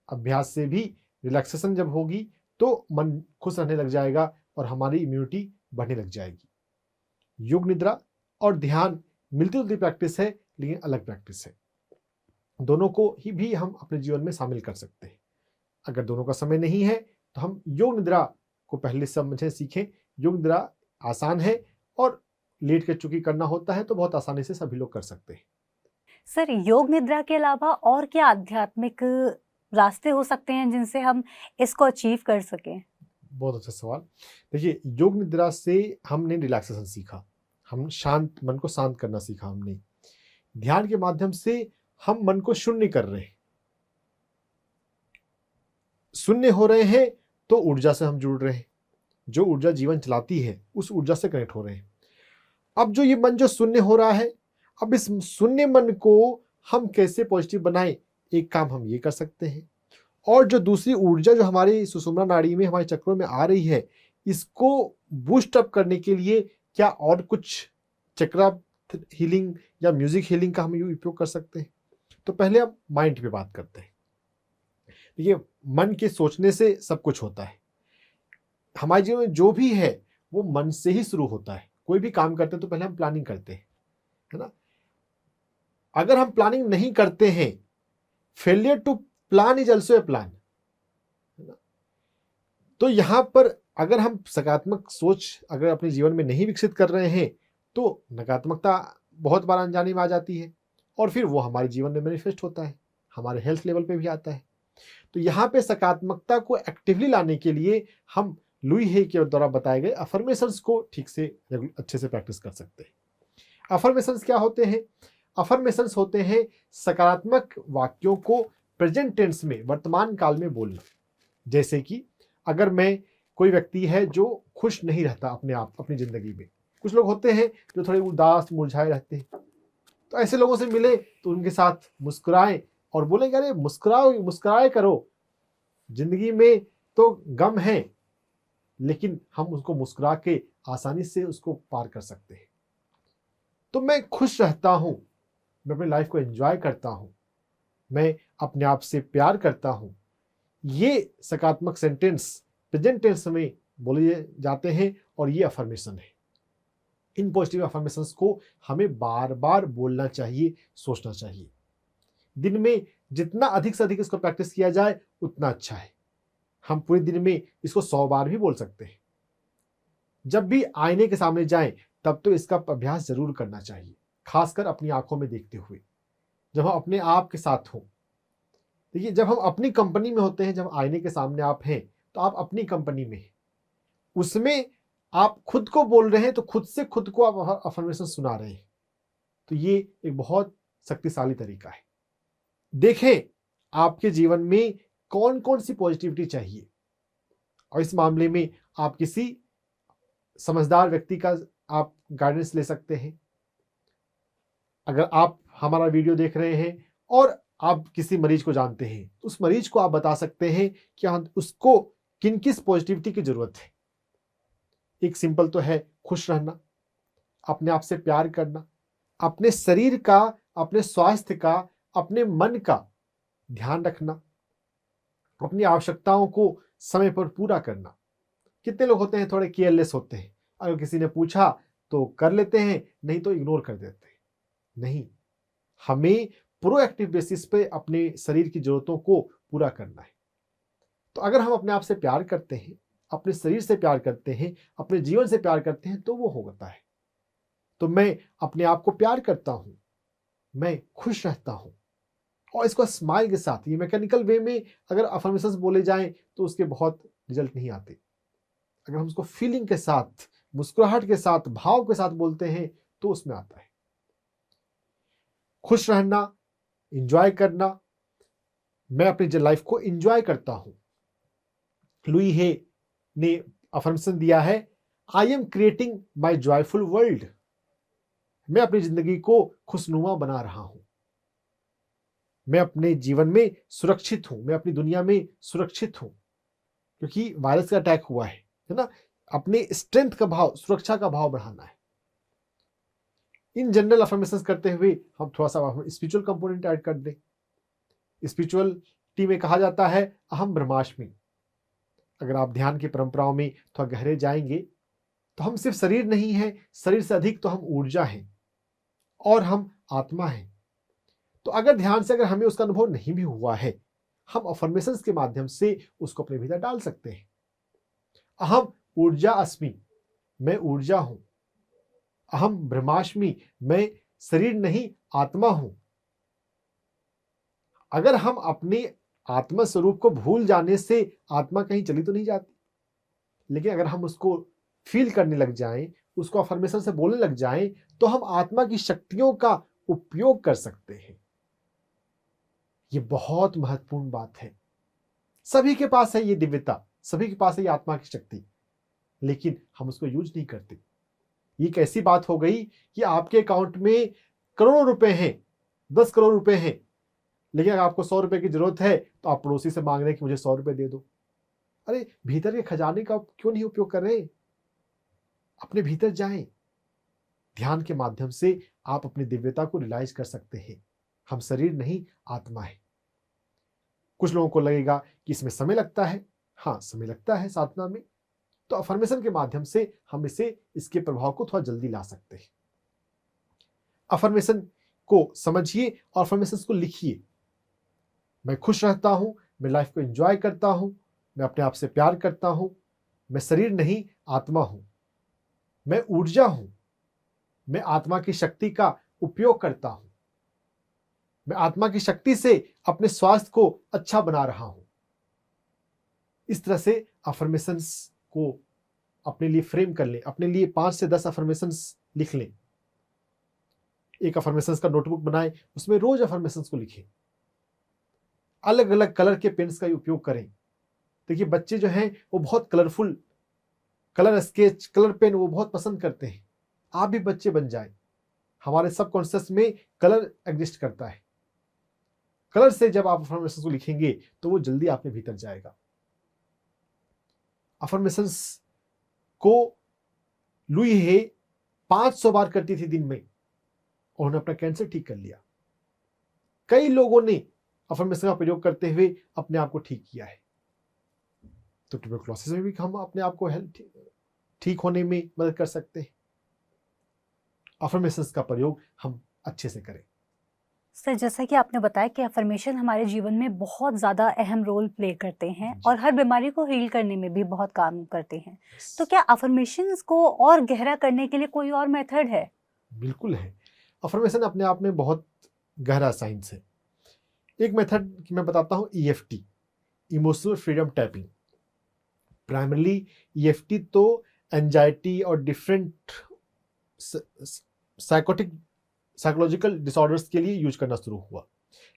अभ्यास से भी रिलैक्सेशन जब होगी तो मन खुश रहने लग जाएगा और हमारी इम्यूनिटी बढ़ने लग जाएगी। योग निद्रा और ध्यान मिलती जुलती प्रैक्टिस है, लेकिन अलग प्रैक्टिस है। दोनों को ही भी हम अपने जीवन में शामिल कर सकते हैं। अगर दोनों का समय नहीं है तो हम योग निद्रा को पहले समझें, सीखें। योग निद्रा आसान है और लेट के चूंकि करना होता है तो बहुत आसानी से सभी लोग कर सकते हैं। सर, योग निद्रा के अलावा और क्या आध्यात्मिक रास्ते हो सकते हैं जिनसे हम इसको अचीव कर सकें? बहुत अच्छा सवाल। देखिए, योग निद्रा से हमने रिलैक्सेशन सीखा, हम मन को शांत करना सीखा हमने। ध्यान के माध्यम से हम मन को शून्य कर रहे हैं, शून्य हो रहे हैं तो ऊर्जा से हम जुड़ रहे हैं। जो ऊर्जा जीवन चलाती है उस ऊर्जा से कनेक्ट हो रहे हैं। अब जो ये मन जो शून्य हो रहा है, अब इस शून्य मन को हम कैसे पॉजिटिव बनाएं? एक काम हम ये कर सकते हैं, और जो दूसरी ऊर्जा जो हमारी सुषुम्ना नाड़ी में, हमारे चक्रों में आ रही है, इसको बूस्ट अप करने के लिए क्या और कुछ चक्रा हीलिंग या म्यूजिक हीलिंग का हम उपयोग कर सकते हैं? तो पहले हम माइंड पे बात करते हैं। देखिए, मन के सोचने से सब कुछ होता है। हमारे जीवन में जो भी है वो मन से ही शुरू होता है। कोई भी काम करते हैं तो पहले हम प्लानिंग करते हैं, है ना? अगर हम प्लानिंग नहीं करते हैं, failure to plan is also a plan, है ना? तो यहां पर अगर हम सकारात्मक सोच अगर अपने जीवन में नहीं विकसित कर रहे हैं तो नकारात्मकता बहुत बार अनजाने में आ जाती है, और फिर वो हमारे जीवन में मैनिफेस्ट होता है, हमारे हेल्थ लेवल पे भी आता है। तो यहाँ पे सकारात्मकता को एक्टिवली लाने के लिए हम लुई हे के द्वारा बताए गए अफर्मेशंस को ठीक से अच्छे से प्रैक्टिस कर सकते हैं। अफर्मेशंस क्या होते हैं? अफर्मेशंस होते हैं सकारात्मक वाक्यों को प्रेजेंट टेंस में, वर्तमान काल में बोलना। जैसे कि अगर मैं, कोई व्यक्ति है जो खुश नहीं रहता अपने आप, अपनी जिंदगी में, कुछ लोग होते हैं जो थोड़े उदास मुरझाए रहते हैं, तो ऐसे लोगों से मिले तो उनके साथ मुस्कुराएं और बोलेंगे अरे मुस्कुराओ, मुस्कुराए करो, जिंदगी में तो गम है लेकिन हम उसको मुस्कुरा के आसानी से उसको पार कर सकते हैं। तो मैं खुश रहता हूं, मैं अपनी लाइफ को एंजॉय करता हूं, मैं अपने आप से प्यार करता हूं, ये सकारात्मक सेंटेंस प्रेजेंट टेंस में बोले जाते हैं और ये अफर्मेशन है। इन पॉजिटिव अफर्मेशंस को हमें बार बार बोलना चाहिए, सोचना चाहिए। दिन में जितना अधिक से अधिक इसको प्रैक्टिस किया जाए उतना अच्छा है। हम पूरे दिन में इसको 100 बार भी बोल सकते हैं। जब भी आईने के सामने जाएं तब तो इसका अभ्यास जरूर करना चाहिए, खासकर अपनी आंखों में देखते हुए, जब हम अपने आप के साथ हों। देखिए, जब हम अपनी कंपनी में होते हैं, जब आईने के सामने आप हैं तो आप अपनी कंपनी में हैं, उसमें आप खुद को बोल रहे हैं तो खुद से खुद को आप अफर्मेशन सुना रहे हैं। तो ये एक बहुत शक्तिशाली तरीका है। देखें आपके जीवन में कौन कौन सी पॉजिटिविटी चाहिए, और इस मामले में आप किसी समझदार व्यक्ति का आप गाइडेंस ले सकते हैं। अगर आप हमारा वीडियो देख रहे हैं और आप किसी मरीज को जानते हैं तो उस मरीज को आप बता सकते हैं कि उसको किन किस पॉजिटिविटी की जरूरत है। एक सिंपल तो है खुश रहना, अपने आप से प्यार करना, अपने शरीर का, अपने स्वास्थ्य का, अपने मन का ध्यान रखना, अपनी आवश्यकताओं को समय पर पूरा करना। कितने लोग होते हैं थोड़े केयरलेस होते हैं, अगर किसी ने पूछा तो कर लेते हैं, नहीं तो इग्नोर कर देते हैं। नहीं, हमें प्रोएक्टिव बेसिस पे अपने शरीर की जरूरतों को पूरा करना है। तो अगर हम अपने आप से प्यार करते हैं, अपने शरीर से प्यार करते हैं, अपने जीवन से प्यार करते हैं तो वो होता है। तो मैं अपने आप को प्यार करता हूं, मैं खुश रहता हूं, और इसको स्माइल के साथ, ये मैकेनिकल वे में अगर अफर्मेशंस बोले जाएं तो उसके बहुत रिजल्ट नहीं आते। अगर हम उसको फीलिंग के साथ, मुस्कुराहट के साथ, भाव के साथ बोलते हैं तो उसमें आता है। खुश रहना, एंजॉय करना, मैं अपनी लाइफ को एंजॉय करता हूं। लुई हे ने अफर्मेशन दिया है, I am creating my joyful world. मैं अपनी जिंदगी को खुशनुमा बना रहा हूं, मैं अपने जीवन में सुरक्षित हूं, मैं अपनी दुनिया में सुरक्षित हूं, क्योंकि वायरस का अटैक हुआ है ना। अपने स्ट्रेंथ का भाव, सुरक्षा का भाव बढ़ाना है। इन जनरल अफर्मेशंस करते हुए हम थोड़ा सा स्पिरिचुअल कंपोनेंट ऐड कर दें। स्पिरिचुअलिटी में कहा जाता है अहम ब्रह्मास्मि। अगर आप ध्यान की परंपराओं में थोड़ा गहरे जाएंगे तो हम सिर्फ शरीर नहीं है, शरीर से अधिक तो हम ऊर्जा हैं और हम आत्मा हैं। तो अगर ध्यान से अगर हमें उसका अनुभव नहीं भी हुआ है, हम अफर्मेशंस के माध्यम से उसको अपने भीतर डाल सकते हैं। अहम ऊर्जा अस्मि, मैं ऊर्जा हूं। अहम ब्रह्मास्मि, मैं शरीर नहीं आत्मा हूं। अगर हम अपने आत्मा स्वरूप को भूल जाने से आत्मा कहीं चली तो नहीं जाती, लेकिन अगर हम उसको फील करने लग जाएं, उसको अफर्मेशन से बोलने लग जाएं, तो हम आत्मा की शक्तियों का उपयोग कर सकते हैं। ये बहुत महत्वपूर्ण बात है। सभी के पास है ये दिव्यता, सभी के पास है ये आत्मा की शक्ति, लेकिन हम उसको यूज नहीं करते। ये एक ऐसी बात हो गई कि आपके अकाउंट में करोड़ों रुपए हैं, 10 करोड़ रुपए हैं, लेकिन अगर आपको 100 रुपए की जरूरत है तो आप पड़ोसी से मांग रहे हैं कि मुझे 100 रुपए दे दो। अरे भीतर के खजाने का क्यों नहीं उपयोग कर रहे? अपने भीतर जाएं। ध्यान के माध्यम से आप अपनी दिव्यता को रियलाइज कर सकते हैं। हम शरीर नहीं, आत्मा है। कुछ लोगों को लगेगा कि इसमें समय लगता है। हाँ, समय लगता है साधना में, तो अफर्मेशन के माध्यम से हम इसके प्रभाव को थोड़ा जल्दी ला सकते हैं। अफर्मेशन को समझिए और अफर्मेशन को लिखिए। मैं खुश रहता हूं, मैं लाइफ को एंजॉय करता हूं, मैं अपने आप से प्यार करता हूं, मैं शरीर नहीं, आत्मा हूं, मैं ऊर्जा हूं, मैं आत्मा की शक्ति का उपयोग करता हूं, मैं आत्मा की शक्ति से अपने स्वास्थ्य को अच्छा बना रहा हूं। इस तरह से अफर्मेशंस को अपने लिए फ्रेम कर लें। अपने लिए 5 से 10 अफर्मेशंस लिख लें। एक अफर्मेशंस का नोटबुक बनाएं, उसमें रोज अफर्मेशंस को लिखें। अलग अलग कलर के पेन्स का उपयोग करें। देखिए बच्चे जो हैं वो बहुत colourful colour sketch, colour pen वो बहुत पसंद करते हैं। आप भी बच्चे बन जाएं। हमारे सबकॉन्शियस में कलर एग्जिस्ट करता है। कलर से जब आप अफर्मेशंस को लिखेंगे तो वो जल्दी आपके भीतर जाएगा। अफर्मेशंस को लुई हे 500 बार करती थी दिन में, और उन्होंने अपना कैंसर ठीक कर लिया। कई लोगों ने अफर्मेशन का प्रयोग करते हुए अपने आप को ठीक किया है। तो ट्यूबरकुलोसिस में भी हम अपने आप को हेल्थ ठीक होने में मदद कर सकते हैं। अफर्मेशंस का प्रयोग हम अच्छे से करें। सर, जैसा कि आपने बताया कि अफर्मेशन हमारे जीवन में बहुत ज़्यादा अहम रोल प्ले करते हैं और हर बीमारी को हील करने में भी बहुत काम करते हैं। तो क्या अफर्मेशंस को और गहरा करने के लिए कोई और मेथड है? बिल्कुल है। अफर्मेशन अपने आप में बहुत गहरा साइंस है। एक मेथड मैं बताता हूँ, EFT, emotional freedom tapping. Primarily EFT तो एंजाइटी और डिफरेंट साइकोलॉजिकल डिसऑर्डर्स के लिए यूज करना शुरू हुआ,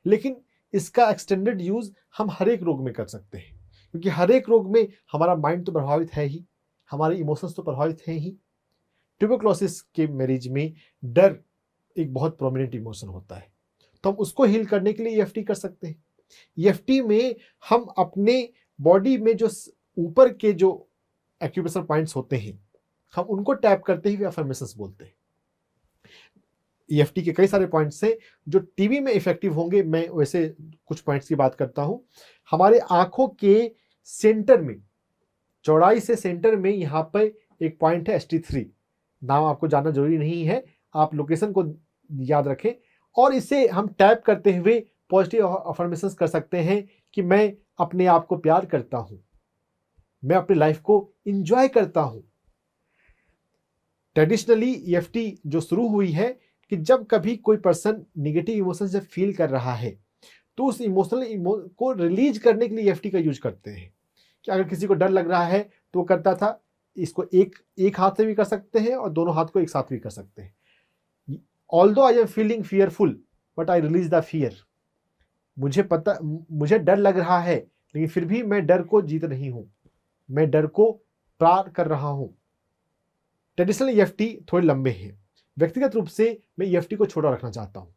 लेकिन इसका एक्सटेंडेड यूज हम हर एक रोग में कर सकते हैं, क्योंकि हर एक रोग में हमारा माइंड तो प्रभावित है ही, हमारे इमोशंस तो प्रभावित हैं ही। ट्यूबरकुलोसिस के मरीज में डर एक बहुत प्रोमिनेंट इमोशन होता है, तो हम उसको हील करने के लिए EFT कर सकते हैं। EFT में हम अपने बॉडी में जो ऊपर के जो एक्यूप्रेशर पॉइंट्स होते हैं, हम उनको टैप करते हुए अफर्मेशंस बोलते हैं। EFT के कई सारे पॉइंट्स हैं जो टीबी में इफेक्टिव होंगे। मैं वैसे कुछ पॉइंट्स की बात करता हूं। हमारे आंखों के सेंटर में, चौड़ाई से सेंटर में यहाँ पर एक पॉइंट है ST3। नाम आपको जानना जरूरी नहीं है, आप लोकेशन को याद रखें, और इसे हम टैप करते हुए पॉजिटिव अफर्मेशंस कर सकते हैं कि मैं अपने आप को प्यार करता हूं, मैं अपनी लाइफ को एंजॉय करता हूं। ट्रेडिशनली EFT जो शुरू हुई है कि जब कभी कोई पर्सन निगेटिव इमोशंस जब फील कर रहा है तो उस इमोशनल को रिलीज करने के लिए EFT का यूज करते हैं। कि अगर किसी को डर लग रहा है तो वो करता था, इसको एक हाथ से भी कर सकते हैं और दोनों हाथ को एक साथ भी कर सकते हैं। Although I am feeling fearful but I release the fear. मुझे डर लग रहा है, लेकिन फिर भी मैं डर को जीत रही हूं, मैं डर को पार कर रहा हूं। ट्रेडिशनल EFT थोड़े लंबे हैं। व्यक्तिगत रूप से मैं EFT को छोटा रखना चाहता हूं।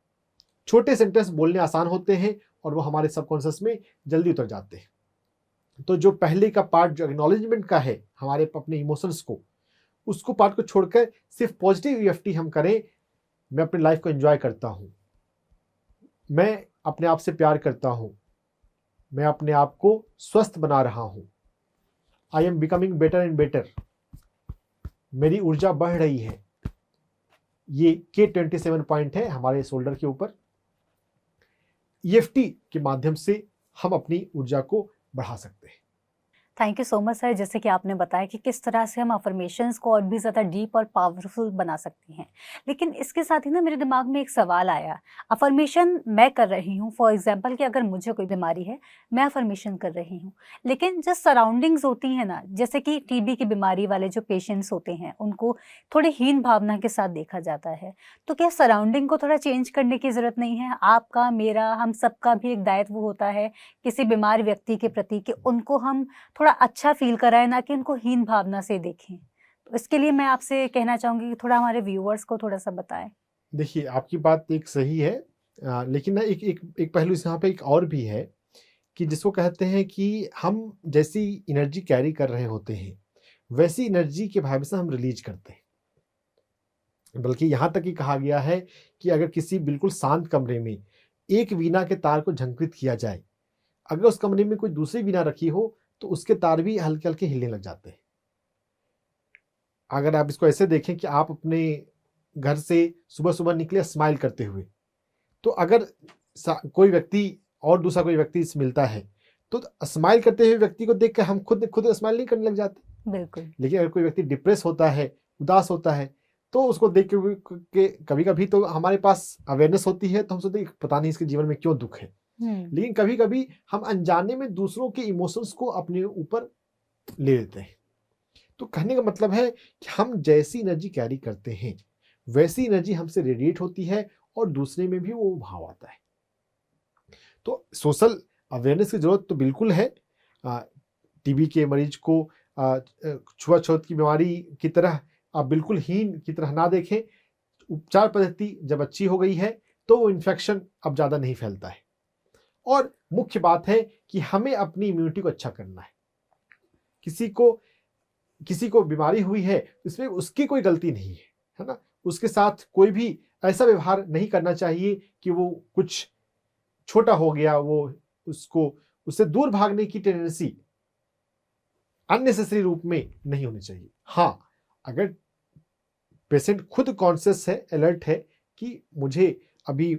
छोटे सेंटेंस बोलने आसान होते हैं और वो हमारे सबकॉन्शियस में जल्दी उतर जाते हैं। तो जो पहले का पार्ट जो एक्नॉलेजमेंट का है हमारे अपने इमोशंस को, उसको पार्ट को छोड़कर सिर्फ पॉजिटिव EFT हम करें। मैं अपनी लाइफ को एंजॉय करता हूं, मैं अपने आप से प्यार करता हूं, मैं अपने आप को स्वस्थ बना रहा हूं, I am becoming better and better, मेरी ऊर्जा बढ़ रही है। ये K27 पॉइंट है हमारे शोल्डर के ऊपर। EFT के माध्यम से हम अपनी ऊर्जा को बढ़ा सकते हैं। Thank you so much sir, जैसे कि आपने बताया कि किस तरह से हम अफर्मेशंस को और भी ज़्यादा डीप और पावरफुल बना सकते हैं। लेकिन इसके साथ ही ना मेरे दिमाग में एक सवाल आया। अफर्मेशन मैं कर रही हूँ, फॉर एग्जांपल कि अगर मुझे कोई बीमारी है, मैं अफर्मेशन कर रही हूँ, लेकिन जो सराउंडिंग्स होती हैं ना, जैसे कि टीबी की बीमारी वाले जो पेशेंट्स होते हैं, उनको थोड़ी हीन भावना के साथ देखा जाता है। तो क्या सराउंडिंग को थोड़ा चेंज करने की ज़रूरत नहीं है? आपका, मेरा, हम सबका भी एक दायित्व होता है किसी बीमार व्यक्ति के प्रति कि उनको हम थोड़ा अच्छा फील कराएं, ना कि उनको हीन भावना से देखें। तो इसके लिए मैं आपसे कहना चाहूंगी कि थोड़ा हमारे व्यूअर्स को थोड़ा सा बताएं। देखिए, आपकी बात एक सही है, लेकिन ना एक एक एक पहलू इस यहाँ पे एक और भी है कि जिसको कहते हैं कि हम जैसी एनर्जी कैरी कर रहे होते हैं, वैसी एनर्जी के वाइब्रेशन हम रिलीज करते हैं। बल्कि यहाँ तक कि कहा गया है कि अगर किसी बिल्कुल शांत कमरे में एक वीणा के तार को झंकृत किया जाए, अगर उस कमरे में कोई दूसरी वीणा रखी हो तो उसके तार भी हल्के-हल्के हिलने लग जाते हैं। अगर आप इसको ऐसे देखें कि आप अपने घर से सुबह-सुबह निकले स्माइल करते हुए, तो अगर कोई व्यक्ति और दूसरा कोई व्यक्ति से मिलता है, तो स्माइल करते हुए व्यक्ति को देख के हम खुद खुद स्माइल नहीं करने लग जाते। बिल्कुल। लेकिन अगर कोई व्यक्ति डिप्रेस होता है, उदास होता है, तो उसको देख के कभी-कभी तो हमारे पास अवेयरनेस होती है, तो हम सोचते हैं पता नहीं इसके जीवन में क्यों दुःख है। लेकिन कभी-कभी हम अनजाने में दूसरों के इमोशंस को अपने ऊपर ले लेते हैं। तो कहने का मतलब है कि हम जैसी एनर्जी कैरी करते हैं, वैसी एनर्जी हमसे रेडिएट होती है और दूसरे में भी वो भाव आता है। तो सोशल अवेयरनेस की ज़रूरत तो बिल्कुल है। टीबी के मरीज को छुआछूत की बीमारी की तरह आप बिल्कुल हीन की तरह ना देखें। उपचार पद्धति जब अच्छी हो गई है, तो वो इन्फेक्शन अब ज़्यादा नहीं फैलता है। और मुख्य बात है कि हमें अपनी इम्यूनिटी को अच्छा करना है। किसी को बीमारी हुई है, इसमें उसकी कोई गलती नहीं है ना? उसके साथ कोई भी ऐसा व्यवहार नहीं करना चाहिए कि वो कुछ छोटा हो गया, वो उससे दूर भागने की टेंडेंसी अननेसेसरी रूप में नहीं होनी चाहिए। हाँ, अगर पेशेंट खुद कॉन्शियस है, अलर्ट है कि मुझे अभी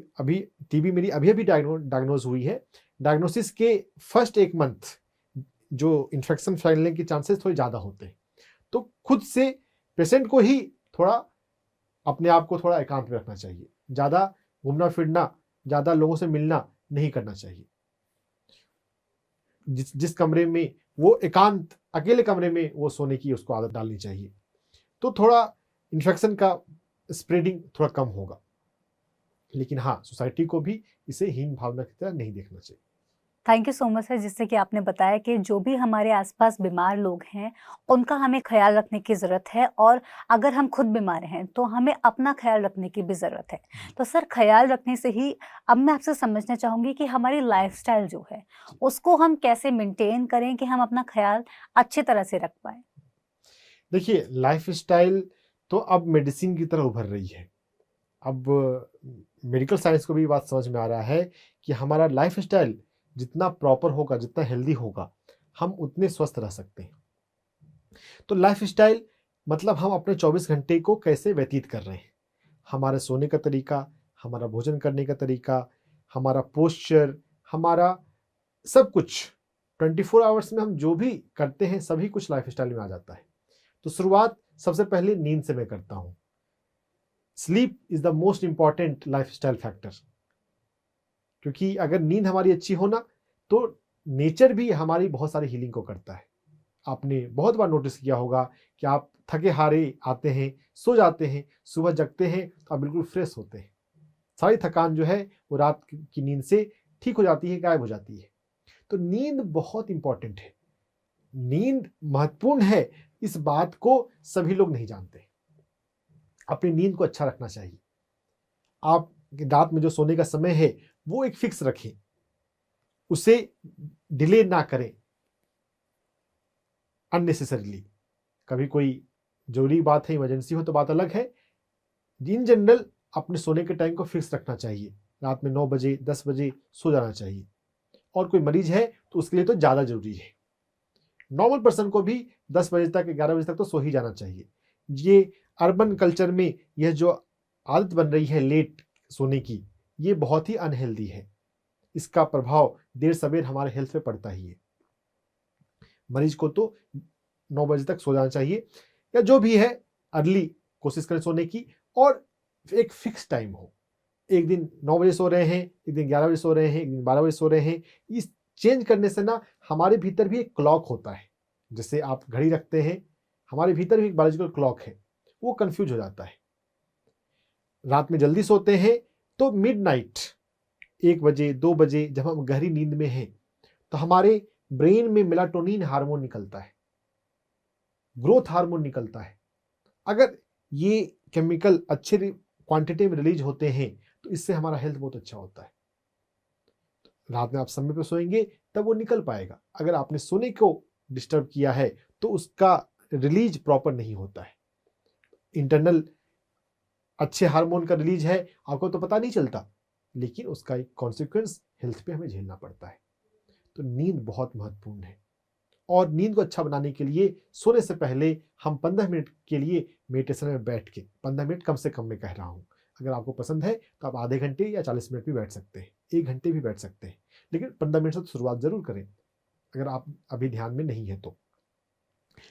टीबी मेरी अभी डायग्नोज हुई है, डायग्नोसिस के फर्स्ट 1 मंथ जो इन्फेक्शन फैलने के चांसेस थोड़े ज़्यादा होते हैं, तो खुद से पेशेंट को ही थोड़ा अपने आप को थोड़ा एकांत में रखना चाहिए। ज़्यादा घूमना फिरना, ज़्यादा लोगों से मिलना नहीं करना चाहिए। जिस कमरे में वो एकांत अकेले कमरे में वो सोने की उसको आदत डालनी चाहिए, तो थोड़ा इन्फेक्शन का स्प्रेडिंग थोड़ा कम होगा। लेकिन हाँ, सोसाइटी को भी इसे हीन भावना की तरह नहीं देखना चाहिए। Thank you so much sir, जिससे कि आपने बताया कि जो भी हमारे आसपास बीमार लोग हैं, उनका हमें ख्याल रखने की ज़रूरत है, और अगर हम खुद बीमार हैं तो हमें अपना ख्याल रखने की भी ज़रूरत है। तो सर, ख्याल रखने से ही अब मैं आपसे समझना चाहूँगी कि हमारी लाइफस्टाइल जो है, उसको हम कैसे मेंटेन करें कि हम अपना ख्याल अच्छी तरह से रख पाएँ? देखिए, लाइफस्टाइल तो अब मेडिसिन की तरह उभर रही है। अब मेडिकल साइंस को भी बात समझ में आ रहा है कि हमारा लाइफस्टाइल जितना प्रॉपर होगा, जितना हेल्दी होगा, हम उतने स्वस्थ रह सकते हैं। तो लाइफस्टाइल मतलब हम अपने 24 घंटे को कैसे व्यतीत कर रहे हैं। हमारे सोने का तरीका, हमारा भोजन करने का तरीका, हमारा पोस्चर, हमारा सब कुछ 24 आवर्स में हम जो भी करते हैं, सभी कुछ लाइफस्टाइल में आ जाता है। तो शुरुआत सबसे पहले नींद से मैं करता हूँ। Sleep is the most important lifestyle factor, क्योंकि अगर नींद हमारी अच्छी हो ना, तो नेचर भी हमारी बहुत सारी हीलिंग को करता है। आपने बहुत बार नोटिस किया होगा कि आप थके हारे आते हैं, सो जाते हैं, सुबह जगते हैं तो आप बिल्कुल फ्रेश होते हैं। सारी थकान जो है वो रात की नींद से ठीक हो जाती है, गायब हो जाती है। तो नींद बहुत इंपॉर्टेंट है, नींद महत्वपूर्ण है, इस बात को सभी लोग नहीं जानते। अपनी नींद को अच्छा रखना चाहिए। आप रात में जो सोने का समय है वो एक फिक्स रखें, उसे डिले ना करें अननेसेसरीली। कभी कोई जरूरी बात है, इमरजेंसी हो तो बात अलग है। इन जनरल अपने सोने के टाइम को फिक्स रखना चाहिए। रात में 9 बजे 10 बजे सो जाना चाहिए, और कोई मरीज है तो उसके लिए तो ज़्यादा जरूरी है। नॉर्मल पर्सन को भी 10 बजे तक 11 बजे तक तो सो ही जाना चाहिए। ये अर्बन कल्चर में यह जो आदत बन रही है लेट सोने की, ये बहुत ही अनहेल्दी है। इसका प्रभाव देर सवेर हमारे हेल्थ पे पड़ता ही है। मरीज को तो 9 बजे तक सो जाना चाहिए, या जो भी है अर्ली कोशिश करें सोने की, और एक फिक्स टाइम हो। एक दिन 9 बजे सो रहे हैं, एक दिन 11 बजे सो रहे हैं, एक दिन 12 बजे सो रहे हैं। इस चेंज करने से ना हमारे भीतर भी एक क्लॉक होता है, जैसे आप घड़ी रखते हैं, हमारे भीतर भी एक बायोलॉजिकल क्लॉक है, वो कंफ्यूज हो जाता है। रात में जल्दी सोते हैं तो मिडनाइट 1 बजे 2 बजे जब हम गहरी नींद में हैं, तो हमारे ब्रेन में मेलाटोनिन हार्मोन निकलता है, ग्रोथ हार्मोन निकलता है। अगर ये केमिकल अच्छे क्वांटिटी में रिलीज होते हैं, तो इससे हमारा हेल्थ बहुत अच्छा होता है। रात में आप समय पे सोएंगे तब वो निकल पाएगा। अगर आपने सोने को डिस्टर्ब किया है तो उसका रिलीज प्रॉपर नहीं होता है। इंटरनल अच्छे हार्मोन का रिलीज है, आपको तो पता नहीं चलता, लेकिन उसका एक कॉन्सिक्वेंस हेल्थ पे हमें झेलना पड़ता है। तो नींद बहुत महत्वपूर्ण है, और नींद को अच्छा बनाने के लिए सोने से पहले हम 15 मिनट के लिए मेडिटेशन में बैठ के, 15 मिनट कम से कम मैं कह रहा हूँ, अगर आपको पसंद है तो आप आधे घंटे या 40 मिनट भी बैठ सकते हैं, 1 घंटे भी बैठ सकते हैं, लेकिन 15 मिनट से तो शुरुआत जरूर करें अगर आप अभी ध्यान में नहीं है तो।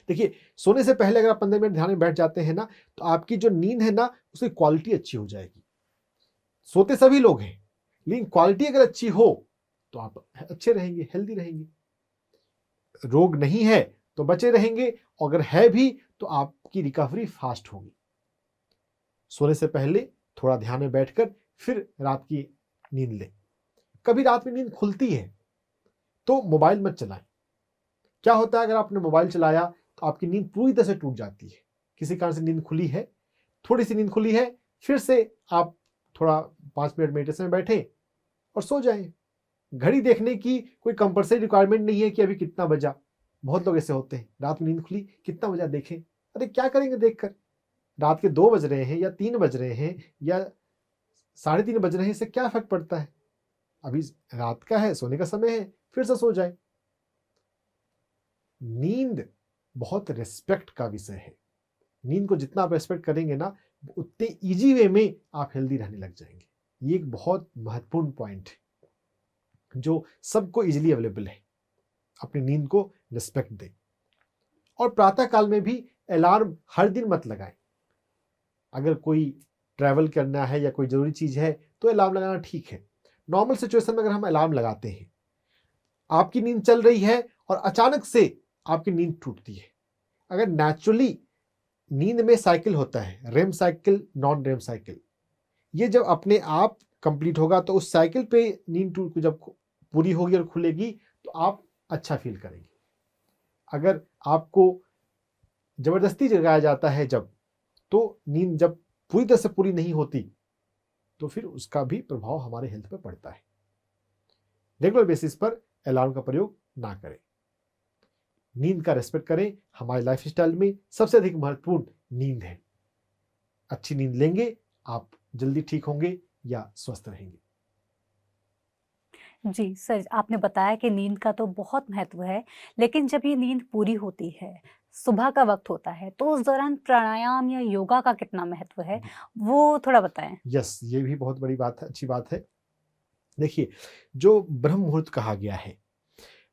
देखिए, सोने से पहले अगर आप 15 मिनट ध्यान में बैठ जाते हैं ना, तो आपकी जो नींद है ना उसकी क्वालिटी अच्छी हो जाएगी। सोते सभी लोग हैं, लेकिन क्वालिटी अगर अच्छी हो तो आप अच्छे रहेंगे, हेल्दी रहेंगे। रोग नहीं है तो बचे रहेंगे, और अगर है भी तो आपकी रिकवरी फास्ट होगी। सोने से पहले थोड़ा ध्यान में बैठकर फिर रात की नींद लें। कभी रात में नींद खुलती है तो मोबाइल मत चलाएं। क्या होता है, अगर आपने मोबाइल चलाया तो आपकी नींद पूरी तरह से टूट जाती है। किसी कारण से नींद खुली है, थोड़ी सी नींद खुली है, फिर से आप थोड़ा 5 मिनट मेडिटेशन में बैठे और सो जाएं। घड़ी देखने की कोई कंपल्सरी रिक्वायरमेंट नहीं है कि अभी कितना बजा। बहुत लोग ऐसे होते हैं, रात में नींद खुली, कितना बजा देखें। अरे क्या करेंगे देखकर, रात के 2 बज रहे हैं या 3 बज रहे हैं या 3:30 बज रहे हैं, इससे क्या फर्क पड़ता है। अभी रात का है, सोने का समय है, फिर से सो जाए। नींद बहुत रिस्पेक्ट का विषय है। नींद को जितना आप रेस्पेक्ट करेंगे ना, उतने इजी वे में आप हेल्दी रहने लग जाएंगे। ये एक बहुत महत्वपूर्ण पॉइंट है जो सबको इजीली अवेलेबल है। अपनी नींद को रिस्पेक्ट दें, और प्रातः काल में भी अलार्म हर दिन मत लगाएं। अगर कोई ट्रैवल करना है या कोई जरूरी चीज है तो अलार्म लगाना ठीक है। नॉर्मल सिचुएशन में अगर हम अलार्म लगाते हैं, आपकी नींद चल रही है और अचानक से आपकी नींद टूटती है। अगर नेचुरली नींद में साइकिल होता है, REM cycle, non REM cycle, ये जब अपने आप कंप्लीट होगा तो उस साइकिल पे नींद टूट जब पूरी होगी और खुलेगी तो आप अच्छा फील करेंगे। अगर आपको जबरदस्ती जगाया जाता है जब, तो नींद जब पूरी तरह से पूरी नहीं होती तो फिर उसका भी प्रभाव हमारे हेल्थ पर पड़ता है। रेगुलर बेसिस पर अलार्म का प्रयोग ना करें। नींद का रेस्पेक्ट करें। हमारे लाइफस्टाइल में सबसे अधिक महत्वपूर्ण नींद है। अच्छी नींद लेंगे, आप जल्दी ठीक होंगे या स्वस्थ रहेंगे। जी सर, आपने बताया कि नींद का तो बहुत महत्व है, लेकिन जब ये नींद पूरी होती है, सुबह का वक्त होता है, तो उस दौरान प्राणायाम या योगा का कितना महत्व है, वो थोड़ा बताएं। यस, ये भी बहुत बड़ी बात है, अच्छी बात है। देखिए, जो ब्रह्म मुहूर्त कहा गया है,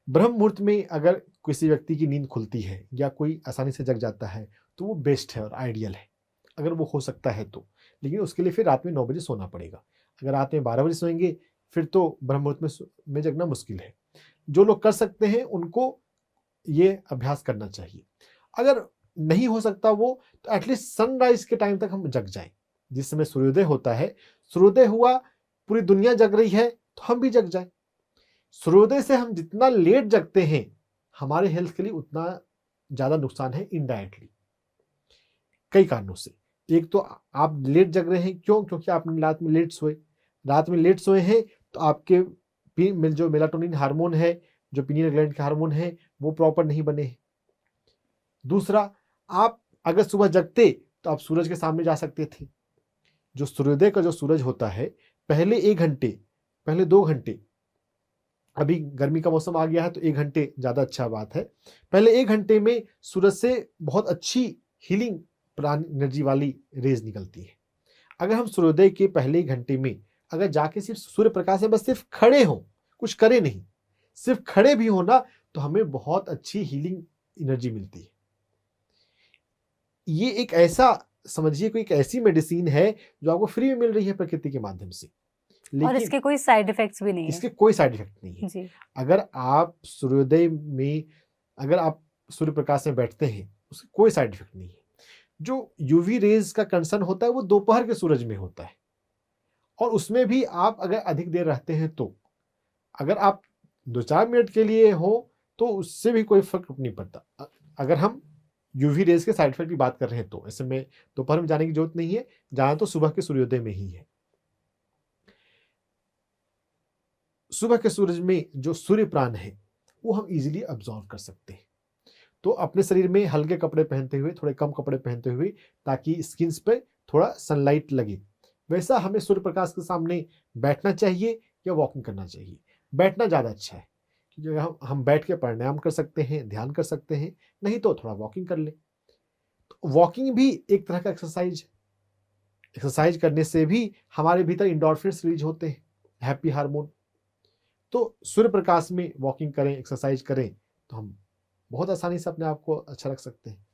ब्रह्म मुहूर्त में अगर किसी व्यक्ति की नींद खुलती है या कोई आसानी से जग जाता है तो वो बेस्ट है और आइडियल है, अगर वो हो सकता है तो। लेकिन उसके लिए फिर रात में 9 बजे सोना पड़ेगा। अगर रात में 12 बजे सोएंगे फिर तो ब्रह्म मुहूर्त में जगना मुश्किल है। जो लोग कर सकते हैं उनको ये अभ्यास करना चाहिए। अगर नहीं हो सकता वो, तो एटलीस्ट सनराइज के टाइम तक हम जग जाएं। जिस समय सूर्योदय होता है, सूर्योदय हुआ, पूरी दुनिया जग रही है, तो हम भी जग जाएं। सूर्योदय से हम जितना लेट जगते हैं, हमारे हेल्थ के लिए उतना ज्यादा नुकसान है इनडायरेक्टली, कई कारणों से। एक तो आप लेट जग रहे हैं, क्यों? क्योंकि आपने रात में लेट सोए। रात में लेट सोए हैं तो आपके जो मेलाटोनिन हार्मोन है, जो पीनियल ग्लैंड के हार्मोन है, वो प्रॉपर नहीं बने हैं। दूसरा, आप अगर सुबह जगते तो आप सूरज के सामने जा सकते थे। जो सूर्योदय का जो सूरज होता है, पहले 1 घंटे, पहले 2 घंटे, अभी गर्मी का मौसम आ गया है तो 1 घंटे ज्यादा अच्छा बात है। पहले 1 घंटे में सूरज से बहुत अच्छी हीलिंग प्राण एनर्जी वाली रेज निकलती है। अगर हम सूर्योदय के पहले 1 घंटे में अगर जाके सिर्फ सूर्य प्रकाश में बस सिर्फ खड़े हों, कुछ करें नहीं, सिर्फ खड़े भी होना, तो हमें बहुत अच्छी हीलिंग एनर्जी मिलती है। ये एक ऐसा समझिए, कोई एक ऐसी मेडिसिन है जो आपको फ्री में मिल रही है प्रकृति के माध्यम से, और इसके कोई साइड इफेक्ट्स भी नहीं है। इसके कोई साइड इफेक्ट नहीं है जी। अगर आप सूर्योदय में, अगर आप सूर्य प्रकाश में बैठते हैं, उसके कोई साइड इफेक्ट नहीं है। जो यूवी रेज का कंसर्न होता है वो दोपहर के सूरज में होता है, और उसमें भी आप अगर अधिक देर रहते हैं तो, अगर आप 2-4 मिनट के लिए हो तो उससे भी कोई फर्क नहीं पड़ता। अगर हम यूवी रेज के साइड इफेक्ट की बात कर रहे हैं तो ऐसे में दोपहर में जाने की जरूरत नहीं है, जाना तो सुबह के सूर्योदय में ही है। सुबह के सूरज में जो सूर्य प्राण है वो हम इजीली अब्जॉर्व कर सकते हैं। तो अपने शरीर में हल्के कपड़े पहनते हुए, थोड़े कम कपड़े पहनते हुए, ताकि स्किन पे थोड़ा सनलाइट लगे, वैसा हमें सूर्य प्रकाश के सामने बैठना चाहिए या वॉकिंग करना चाहिए। बैठना ज़्यादा अच्छा है, क्योंकि हम बैठ के प्राणायाम कर सकते हैं, ध्यान कर सकते हैं, नहीं तो थोड़ा वॉकिंग कर ले। तो वॉकिंग भी एक तरह का एक्सरसाइज है। एक्सरसाइज करने से भी हमारे भीतर इंडोर्फिन्स रिलीज होते हैं, हैप्पी हार्मोन। तो सूर्य प्रकाश में वॉकिंग करें, एक्सरसाइज करें, तो हम बहुत आसानी से अपने आप को अच्छा रख सकते हैं।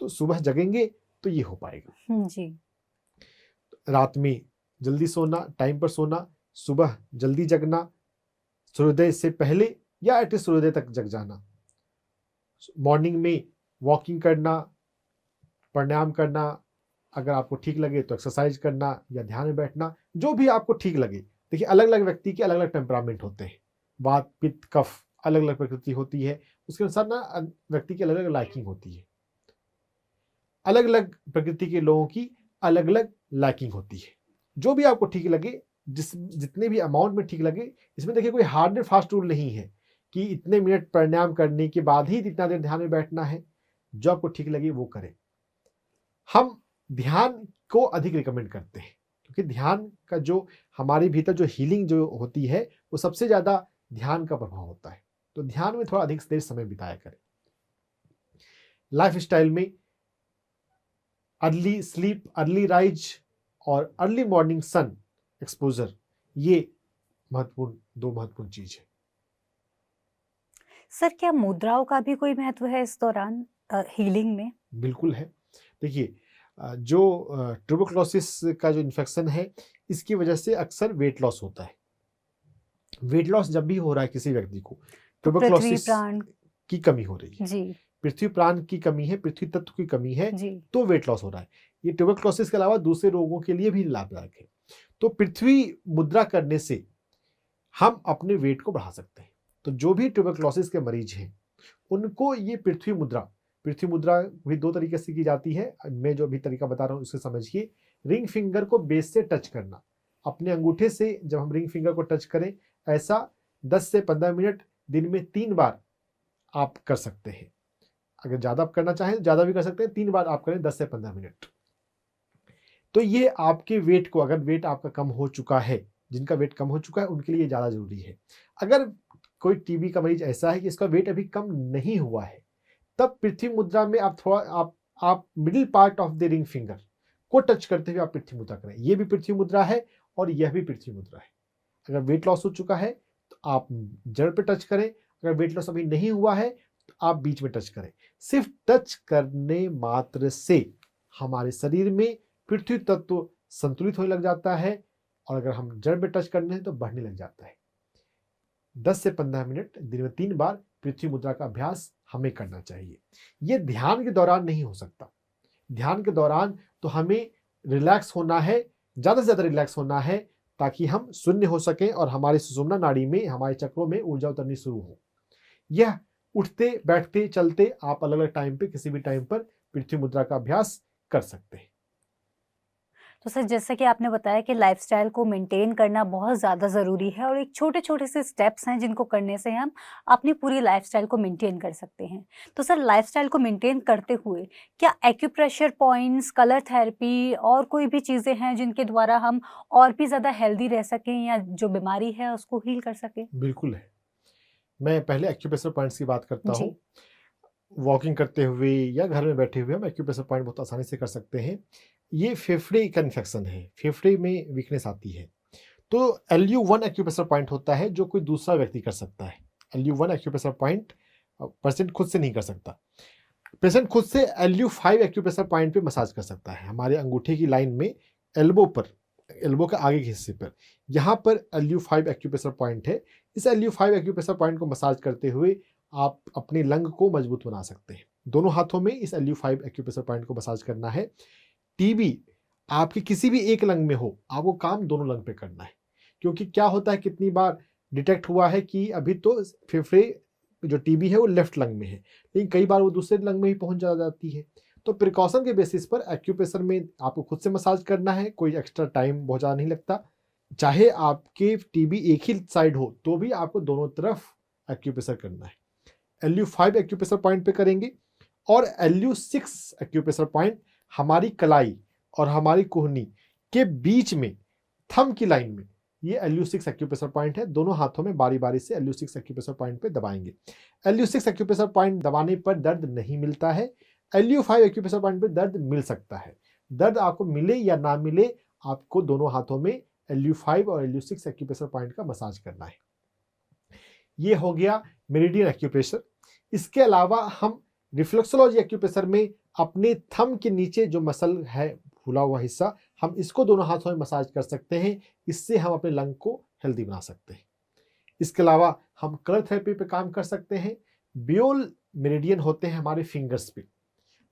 तो सुबह जगेंगे तो ये हो पाएगा जी। रात में जल्दी सोना, टाइम पर सोना, सुबह जल्दी जगना, सूर्योदय से पहले या एटलीस्ट सूर्योदय तक जग जाना, मॉर्निंग में वॉकिंग करना, प्राणायाम करना, अगर आपको ठीक लगे तो एक्सरसाइज करना या ध्यान में बैठना, जो भी आपको ठीक लगे। देखिए, अलग अलग व्यक्ति के अलग अलग टेम्परामेंट होते हैं, वात पित्त कफ अलग अलग प्रकृति होती है, उसके अनुसार ना व्यक्ति की अलग अलग लाइकिंग होती है। अलग अलग प्रकृति के लोगों की अलग अलग लाइकिंग होती है। जो भी आपको ठीक लगे, जितने भी अमाउंट में ठीक लगे, इसमें देखिए कोई हार्ड एंड फास्ट रूल नहीं है कि इतने मिनट प्राणायाम करने के बाद ही इतना देर ध्यान में बैठना है। जो आपको ठीक लगे वो करें। हम ध्यान को अधिक रिकमेंड करते हैं, क्योंकि ध्यान का जो हमारे भीतर जो हीलिंग जो होती है वो सबसे ज्यादा ध्यान का प्रभाव होता है। तो ध्यान में थोड़ा अधिक देर समय बिताया करें। लाइफ स्टाइल में अर्ली स्लीप, अर्ली राइज और अर्ली मॉर्निंग सन एक्सपोजर, ये दो महत्वपूर्ण चीज है। सर, क्या मुद्राओं का भी कोई महत्व है इस दौरान हीलिंग में? बिल्कुल है। देखिए, जो ट्यूबरकुलोसिस का जो इन्फेक्शन है, इसकी वजह से अक्सर वेट लॉस होता है। वेट लॉस जब भी हो रहा है किसी व्यक्ति को, ट्यूबरकुलोसिस की कमी हो रही है जी। पृथ्वी प्राण की कमी है, पृथ्वी तत्व की कमी है, तो वेट लॉस हो रहा है। ये ट्यूबरकुलोसिस के अलावा दूसरे रोगों के लिए भी लाभदायक है। तो पृथ्वी मुद्रा करने से हम अपने वेट को बढ़ा सकते हैं। तो जो भी ट्यूबरकुलोसिस के मरीज हैं उनको ये पृथ्वी मुद्रा भी दो तरीके से की जाती है। मैं जो अभी तरीका बता रहा हूँ उसे समझिए। रिंग फिंगर को बेस से टच करना, अपने अंगूठे से जब हम रिंग फिंगर को टच करें, ऐसा 10 से 15 मिनट दिन में 3 बार आप कर सकते हैं। अगर ज्यादा आप करना चाहें तो ज्यादा भी कर सकते हैं, 3 बार आप करें 10 से 15 मिनट। तो ये आपके वेट को, अगर वेट आपका कम हो चुका है, जिनका वेट कम हो चुका है उनके लिए ज्यादा जरूरी है। अगर कोई टीबी का मरीज ऐसा है कि इसका वेट अभी कम नहीं हुआ है, तब पृथ्वी मुद्रा में आप थोड़ा आप middle part of the ring finger को टच करते हुए आप पृथ्वी मुद्रा करें। ये भी पृथ्वी मुद्रा है और यह भी पृथ्वी मुद्रा है। अगर वेट लॉस हो चुका है तो आप जड़ पे टच करें, अगर वेट लॉस अभी नहीं हुआ है तो आप बीच में टच करें। सिर्फ टच करने मात्र से हमारे शरीर में पृथ्वी तत्व संतुलित होने लग जाता है, और अगर हम जड़ में टच करने हैं तो बढ़ने लग जाता है। 10 से 15 मिनट दिन में 3 बार पृथ्वी मुद्रा का अभ्यास हमें करना चाहिए। ये ध्यान के दौरान नहीं हो सकता। ध्यान के दौरान तो हमें रिलैक्स होना है, ज्यादा से ज्यादा रिलैक्स होना है, ताकि हम शून्य हो सकें और हमारे सुषुम्ना नाड़ी में, हमारे चक्रों में ऊर्जा उतरनी शुरू हो। यह उठते बैठते चलते आप अलग अलग टाइम पे, किसी भी टाइम पर पृथ्वी मुद्रा का अभ्यास कर सकते हैं। तो सर, जैसे कि आपने बताया कि लाइफस्टाइल को मेंटेन करना बहुत ज़्यादा ज़रूरी है, और एक छोटे छोटे से स्टेप्स हैं जिनको करने से हम अपनी पूरी लाइफस्टाइल को मेंटेन कर सकते हैं। तो सर, लाइफस्टाइल को मेंटेन करते हुए क्या एक्यूप्रेशर पॉइंट्स, कलर थेरेपी और कोई भी चीज़ें हैं जिनके द्वारा हम और भी ज़्यादा हेल्दी रह सकें या जो बीमारी है उसको हील कर सकें? बिल्कुल है। मैं पहले एक्यूप्रेशर पॉइंट्स की बात करता जी। हूँ। वॉकिंग करते हुए या घर में बैठे हुए हम एक्यूप्रेशर पॉइंट बहुत आसानी से कर सकते हैं। ये फेफड़े का इन्फेक्शन है, फेफड़े में वीकनेस आती है, तो LU1 एक्यूप्रेशर पॉइंट होता है जो कोई दूसरा व्यक्ति कर सकता है। LU1 एक्यूप्रेशर पॉइंट पेशेंट खुद से नहीं कर सकता। पेशेंट खुद से LU5 एक्यूप्रेशर पॉइंट पे मसाज कर सकता है। हमारे अंगूठे की लाइन में एल्बो पर, एल्बो के आगे के हिस्से पर, यहाँ पर LU5 एक्यूप्रेशर पॉइंट है। इस LU5 एक्यूप्रेशर पॉइंट को मसाज करते हुए आप अपने लंग को मजबूत बना सकते हैं। दोनों हाथों में इस LU5 एक्यूप्रेशर पॉइंट को मसाज करना है। टीबी आपके किसी भी एक लंग में हो, आपको काम दोनों लंग पे करना है। क्योंकि क्या होता है, कितनी बार डिटेक्ट हुआ है कि अभी तो फेफड़े जो टीबी है वो लेफ्ट लंग में है, लेकिन कई बार वो दूसरे लंग में ही पहुंच जाती है। तो प्रिकॉशन के बेसिस पर एक्यूप्रेशर में आपको खुद से मसाज करना है, कोई एक्स्ट्रा टाइम बहुत ज़्यादा नहीं लगता। चाहे आपके टीबी एक ही साइड हो तो भी आपको दोनों तरफ एक्यूप्रेशर करना है। LU5 एक्यूप्रेशर पॉइंट पे करेंगे और LU6 एक्यूप्रेशर पॉइंट हमारी कलाई और हमारी कोहनी के बीच में, थंब की लाइन में, ये LU6 एक्यूप्रेशर पॉइंट है। दोनों हाथों में बारी बारी से LU6 एक्यूप्रेशर पॉइंट पे दबाएंगे। LU6 एक्यूप्रेशर पॉइंट दबाने पर दर्द नहीं मिलता है। LU5 एक्यूप्रेशर पॉइंट पे दर्द मिल सकता है। दर्द आपको मिले या ना मिले, आपको दोनों हाथों में LU5 और LU6 एक्यूप्रेशर पॉइंट का मसाज करना है। ये हो गया मेरिडियन एक्यूप्रेशर। इसके अलावा हम रिफ्लेक्सोलॉजी एक्यूप्रेशर में अपने थंब के नीचे जो मसल है, फूला हुआ हिस्सा, हम इसको दोनों हाथों में मसाज कर सकते हैं। इससे हम अपने लंग को हेल्दी बना सकते हैं। इसके अलावा हम कलर थेरेपी पे काम कर सकते हैं। बियोल मेरिडियन होते हैं हमारे फिंगर्स पे,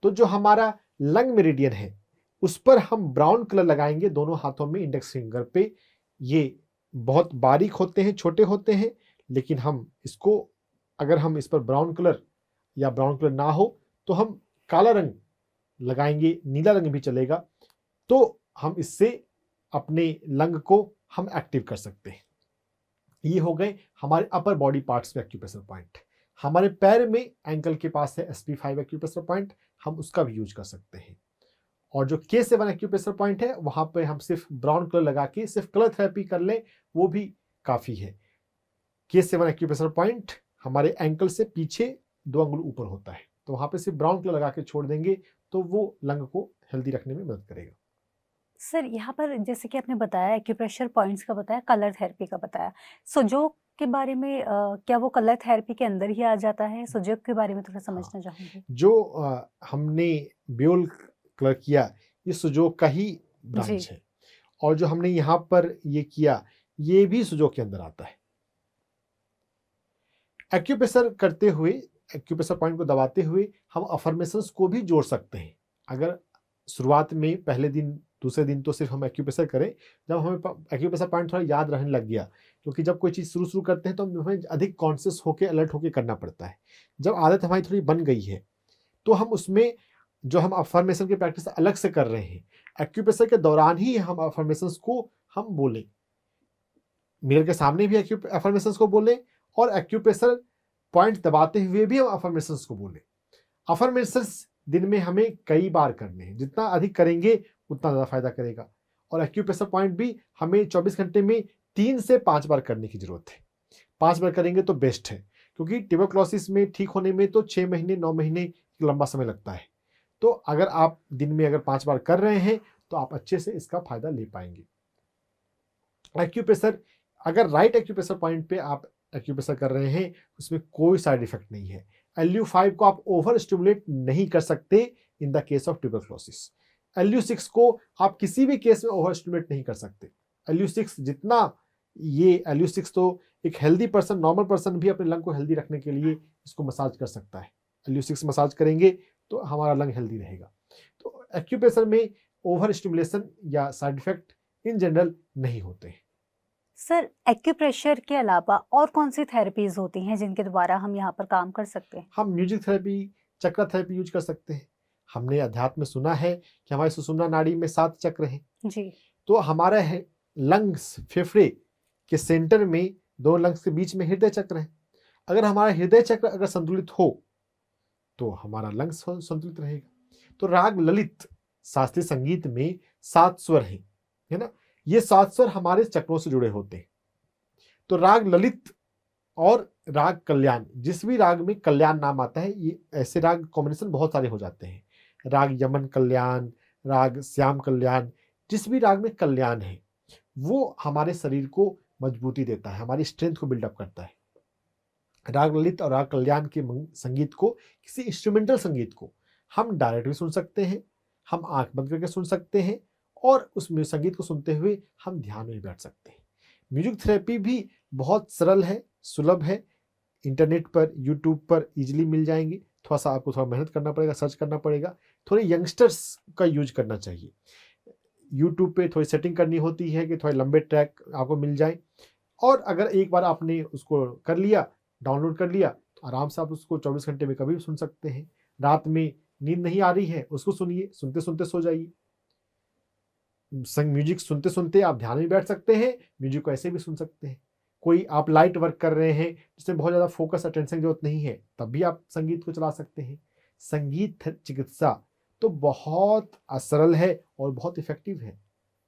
तो जो हमारा लंग मेरिडियन है उस पर हम ब्राउन कलर लगाएंगे दोनों हाथों में, इंडेक्स फिंगर पे। ये बहुत बारीक होते हैं, छोटे होते हैं, लेकिन हम इसको, अगर हम इस पर ब्राउन कलर या ब्राउन कलर ना हो तो हम काला रंग लगाएंगे, नीला रंग भी चलेगा, तो हम इससे अपने लंग को हम एक्टिव कर सकते हैं। ये हो गए हमारे अपर बॉडी पार्ट्स पे एक्यूप्रेशर पॉइंट। हमारे पैर में एंकल के पास है SP5 एक्यूप्रेशर पॉइंट, हम उसका भी यूज कर सकते हैं। और जो K7 एक्यूप्रेशर पॉइंट है वहां पे हम सिर्फ ब्राउन कलर लगा के सिर्फ कलर थेरेपी कर लें, वो भी काफी है। K7 एक्यूप्रेशर पॉइंट हमारे एंकल से पीछे 2 अंगुल ऊपर होता है, तो वहां पे सिर्फ ब्राउन कलर लगा के छोड़ देंगे तो वो लंग को हेल्दी रखने में मदद करेगा। सर यहाँ पर जैसे कि आपने बताया एक्यूप्रेशर पॉइंट्स का बताया, कलर थेरेपी का बताया, सुजोग के बारे में क्या वो कलर थेरेपी के अंदर ही आ जाता है? सुजोग के बारे में थोड़ा समझना चाहूंगी। जो हमने बियोल कलर किया, ये सुजोग का ही जी। ब्रांच है, और जो हमने यहाँ पर ये किया ये भी सुजोग के अंदर आता है। एक्यूप्रेशर करते हुए, एक्यूप्रेशर पॉइंट को दबाते हुए हम अफर्मेशंस को भी जोड़ सकते हैं। अगर शुरुआत में पहले दिन दूसरे दिन तो सिर्फ हम एक्यूप्रेशर करें, जब हमें एक्यूप्रेशर पॉइंट थोड़ा याद रहने लग गया, क्योंकि जब कोई चीज़ शुरू करते हैं तो हमें अधिक कॉन्शियस होकर, अलर्ट होकर करना पड़ता है। जब आदत हमारी थोड़ी बन गई है तो हम उसमें जो हम अफर्मेशन की प्रैक्टिस अलग से कर रहे हैं, एक्यूप्रेशर के दौरान ही हम अफर्मेशंस को हम बोलें, मिरर के सामने भी अफर्मेशंस को बोलें और एक्यूप्रेशर पॉइंट दबाते हुए भी हम अफर्मेशंस को बोलें। अफर्मेशंस दिन में हमें कई बार करने हैं, जितना अधिक करेंगे उतना ज़्यादा फायदा करेगा। और एक्यूप्रेशर पॉइंट भी हमें 24 घंटे में 3 से 5 बार करने की जरूरत है। 5 बार करेंगे तो बेस्ट है, क्योंकि ट्यूबरक्लोसिस में ठीक होने में तो 6 महीने 9 महीने लंबा समय लगता है। तो अगर आप दिन में अगर 5 बार कर रहे हैं तो आप अच्छे से इसका फायदा ले पाएंगे। एक्यूप्रेशर, अगर राइट एक्यूप्रेशर पॉइंट पे आप एक्यूप्रेशर कर रहे हैं उसमें कोई साइड इफेक्ट नहीं है। LU5 को आप ओवर स्टिमुलेट नहीं कर सकते in the case of tuberculosis. LU6 को आप किसी भी केस में ओवर स्टिमुलेट नहीं कर सकते। LU6 जितना, ये LU6 तो एक हेल्दी पर्सन, नॉर्मल पर्सन भी अपने लंग को हेल्दी रखने के लिए इसको मसाज कर सकता है। LU6 मसाज करेंगे तो हमारा लंग हेल्दी रहेगा। तो एक्यूप्रेशर में ओवर स्टिमुलेशन या साइड इफेक्ट इन जनरल नहीं होते हैं। सर एक्यूप्रेशर के अलावा और कौन सी थेरेपीज होती हैं जिनके द्वारा हम यहाँ पर काम कर सकते हैं? हम म्यूजिक थेरेपी, चक्र थेरेपी यूज कर सकते हैं। हमने अध्यात्म में सुना है कि हमारी सुषुम्ना नाड़ी में 7 चक्र हैं। जी। तो हमारा है लंग्स, फेफड़े के सेंटर में 2 लंग्स के बीच में हृदय चक्र है। अगर हमारा हृदय चक्र अगर संतुलित हो तो हमारा लंग्स संतुलित रहेगा। तो राग ललित शास्त्रीय संगीत में 7 स्वर हैं, है ना। ये 7 स्वर हमारे चक्रों से जुड़े होते हैं। तो राग ललित और राग कल्याण, जिस भी राग में कल्याण नाम आता है, ये ऐसे राग कॉम्बिनेशन बहुत सारे हो जाते हैं। राग यमन कल्याण, राग श्याम कल्याण, जिस भी राग में कल्याण है वो हमारे शरीर को मजबूती देता है, हमारी स्ट्रेंथ को बिल्डअप करता है। राग ललित और राग कल्याण के संगीत को, किसी इंस्ट्रूमेंटल संगीत को हम डायरेक्ट भी सुन सकते हैं, हम आंख बंद करके सुन सकते हैं, और उस संगीत को सुनते हुए हम ध्यान में बैठ सकते हैं। म्यूजिक थेरेपी भी बहुत सरल है, सुलभ है, इंटरनेट पर, यूट्यूब पर इजीली मिल जाएंगी। थोड़ा सा आपको थोड़ा मेहनत करना पड़ेगा, सर्च करना पड़ेगा। थोड़े यंगस्टर्स का यूज करना चाहिए। यूट्यूब पे थोड़ी सेटिंग करनी होती है कि थोड़े लंबे ट्रैक आपको मिल जाए, और अगर एक बार आपने उसको कर लिया, डाउनलोड कर लिया, तो आराम से आप उसको 24 घंटे में कभी भी सुन सकते हैं। रात में नींद नहीं आ रही है, उसको सुनिए, सुनते सुनते सो जाइए। म्यूजिक सुनते सुनते आप ध्यान में बैठ सकते हैं, म्यूजिक को ऐसे भी सुन सकते हैं। कोई आप लाइट वर्क कर रहे हैं जिसमें बहुत ज़्यादा फोकस अटेंशन की जरूरत नहीं है, तब भी आप संगीत को चला सकते हैं। संगीत चिकित्सा तो बहुत सरल है और बहुत इफेक्टिव है,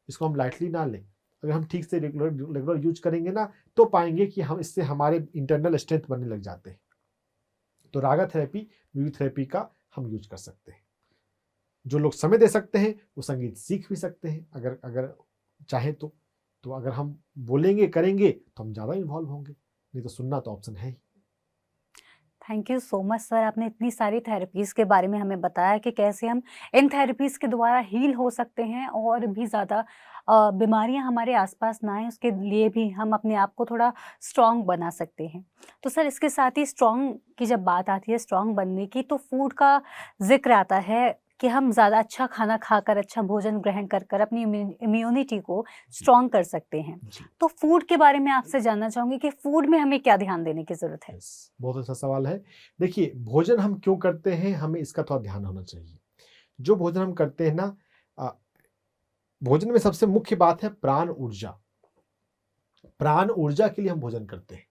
इसको हम लाइटली ना लें। अगर हम ठीक से रेगुलर यूज करेंगे ना, तो पाएंगे कि हम इससे हमारे इंटरनल स्ट्रेंथ बनने लग जाते हैं। तो रागा थेरेपी, म्यूजिक थेरेपी का हम यूज कर सकते हैं। जो लोग समय दे सकते हैं वो संगीत सीख भी सकते हैं, अगर चाहे तो अगर हम बोलेंगे करेंगे तो हम ज़्यादा इन्वॉल्व होंगे, नहीं तो सुनना तो ऑप्शन है ही। Thank you so much sir, आपने इतनी सारी थेरेपीज़ के बारे में हमें बताया कि कैसे हम इन थेरेपीज़ के द्वारा हील हो सकते हैं और भी ज़्यादा बीमारियां हमारे आसपास ना आए, उसके लिए भी हम अपने आप को थोड़ा स्ट्रॉन्ग बना सकते हैं। तो सर इसके साथ ही स्ट्रॉन्ग की जब बात आती है स्ट्रॉन्ग बनने की, तो फूड का जिक्र आता है कि हम ज़्यादा अच्छा खाना खाकर, अच्छा भोजन ग्रहण कर कर अपनी इम्यूनिटी को स्ट्रॉन्ग कर सकते हैं। जी। तो फूड के बारे में आपसे जानना चाहूँगी कि फूड में हमें क्या ध्यान देने की ज़रूरत है? यस, बहुत अच्छा सवाल है। देखिए, भोजन हम क्यों करते हैं, हमें इसका थोड़ा ध्यान होना चाहिए। जो भोजन हम करते हैं ना, भोजन में सबसे मुख्य बात है प्राण ऊर्जा। प्राण ऊर्जा के लिए हम भोजन करते हैं।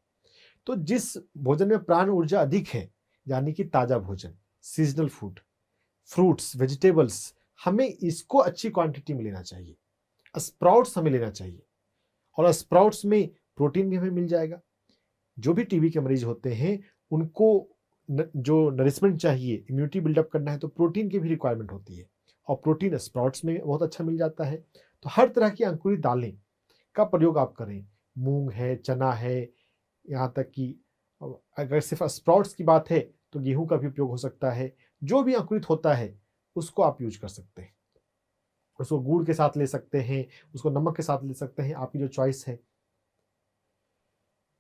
तो जिस भोजन में प्राण ऊर्जा अधिक है, यानी कि ताजा भोजन, सीजनल फूड, फ्रूट्स, वेजिटेबल्स, हमें इसको अच्छी क्वांटिटी में लेना चाहिए। स्प्राउट्स हमें लेना चाहिए, और स्प्राउट्स में प्रोटीन भी हमें मिल जाएगा। जो भी टीबी के मरीज होते हैं उनको जो नरिशमेंट चाहिए, इम्यूनिटी बिल्डअप करना है, तो प्रोटीन की भी रिक्वायरमेंट होती है, और प्रोटीन स्प्राउट्स में बहुत अच्छा मिल जाता है। तो हर तरह की अंकुरित दालें का प्रयोग आप करें, मूंग है, चना है, यहाँ तक कि अगर सिर्फ स्प्राउट्स की बात है तो गेहूं का भी उपयोग हो सकता है। जो भी अंकुरित होता है उसको आप यूज कर सकते हैं। उसको गुड़ के साथ ले सकते हैं, उसको नमक के साथ ले सकते हैं, आपकी जो चॉइस है।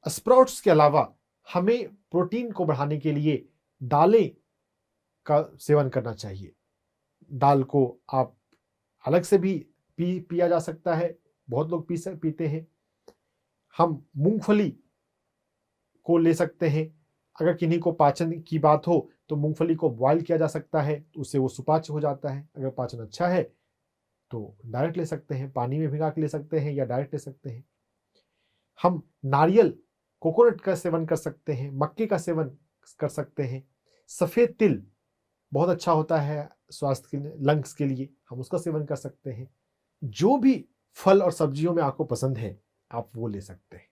स्प्राउट्स के अलावा हमें प्रोटीन को बढ़ाने के लिए दालें का सेवन करना चाहिए। दाल को आप अलग से भी पिया जा सकता है, बहुत लोग पीते हैं। हम मूंगफली को ले सकते हैं। अगर किन्हीं को पाचन की बात हो तो मूंगफली को बॉयल किया जा सकता है, तो उससे वो सुपाच्य हो जाता है। अगर पाचन अच्छा है तो डायरेक्ट ले सकते हैं, पानी में भिगा के ले सकते हैं या डायरेक्ट ले सकते हैं। हम नारियल, कोकोनट का सेवन कर सकते हैं, मक्के का सेवन कर सकते हैं। सफ़ेद तिल बहुत अच्छा होता है स्वास्थ्य के लिए, लंग्स के लिए, हम उसका सेवन कर सकते हैं। जो भी फल और सब्जियों में आपको पसंद है आप वो ले सकते हैं।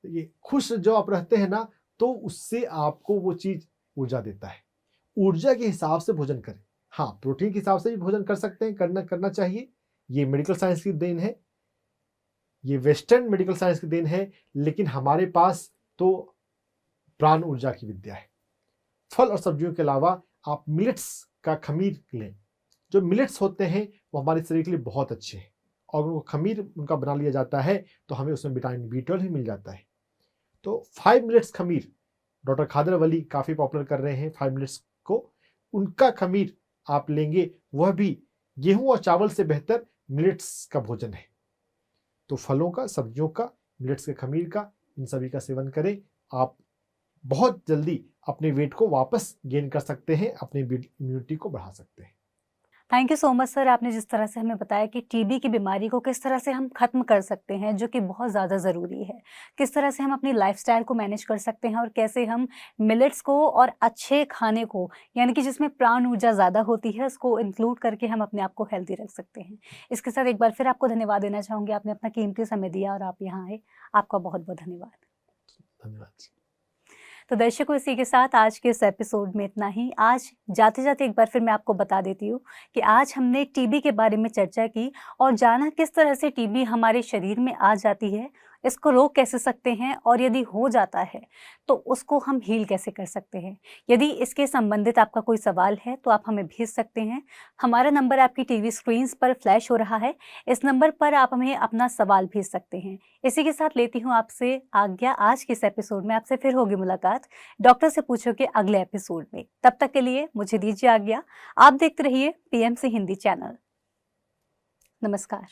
ये खुश जो आप रहते हैं ना, तो उससे आपको वो चीज ऊर्जा देता है। ऊर्जा के हिसाब से भोजन करें। हाँ, प्रोटीन के हिसाब से भी भोजन कर सकते हैं, करना चाहिए। ये मेडिकल साइंस की देन है, ये वेस्टर्न मेडिकल साइंस की देन है, लेकिन हमारे पास तो प्राण ऊर्जा की विद्या है। फल और सब्जियों के अलावा आप मिलेट्स का खमीर लें। जो मिलेट्स होते हैं वो हमारे शरीर के लिए बहुत अच्छे हैं, और वो खमीर उनका बना लिया जाता है तो हमें उसमें विटामिन B12 भी मिल जाता है। तो 5 मिनट्स खमीर, डॉक्टर खादर वली काफ़ी पॉपुलर कर रहे हैं 5 मिनट्स को। उनका खमीर आप लेंगे, वह भी गेहूं और चावल से बेहतर मिलेट्स का भोजन है। तो फलों का, सब्जियों का, मिलेट्स के खमीर का, इन सभी का सेवन करें। आप बहुत जल्दी अपने वेट को वापस गेन कर सकते हैं, अपनी इम्यूनिटी को बढ़ा सकते हैं। Thank you so much sir, आपने जिस तरह से हमें बताया कि टीबी की बीमारी को किस तरह से हम खत्म कर सकते हैं, जो कि बहुत ज़्यादा ज़रूरी है, किस तरह से हम अपनी लाइफस्टाइल को मैनेज कर सकते हैं और कैसे हम मिलेट्स को और अच्छे खाने को, यानी कि जिसमें प्राण ऊर्जा ज़्यादा होती है, उसको इंक्लूड करके हम अपने आप को हेल्दी रख सकते हैं। इसके साथ एक बार फिर आपको धन्यवाद देना चाहूँगी, आपने अपना कीमती समय दिया और आप यहाँ आए, आपका बहुत बहुत धन्यवाद। धन्यवाद। तो दर्शकों, इसी के साथ आज के इस एपिसोड में इतना ही। आज जाते जाते एक बार फिर मैं आपको बता देती हूँ कि आज हमने टीबी के बारे में चर्चा की और जाना किस तरह से टीबी हमारे शरीर में आ जाती है, इसको रोक कैसे सकते हैं, और यदि हो जाता है तो उसको हम हील कैसे कर सकते हैं। यदि इसके संबंधित आपका कोई सवाल है तो आप हमें भेज सकते हैं। हमारा नंबर आपकी टीवी स्क्रीन्स पर फ्लैश हो रहा है, इस नंबर पर आप हमें अपना सवाल भेज सकते हैं। इसी के साथ लेती हूँ आपसे आज्ञा। आज के इस एपिसोड में आपसे फिर होगी मुलाकात डॉक्टर से पूछो के अगले एपिसोड में। तब तक के लिए मुझे दीजिए आज्ञा। आप देखते रहिए PMC हिंदी चैनल। नमस्कार।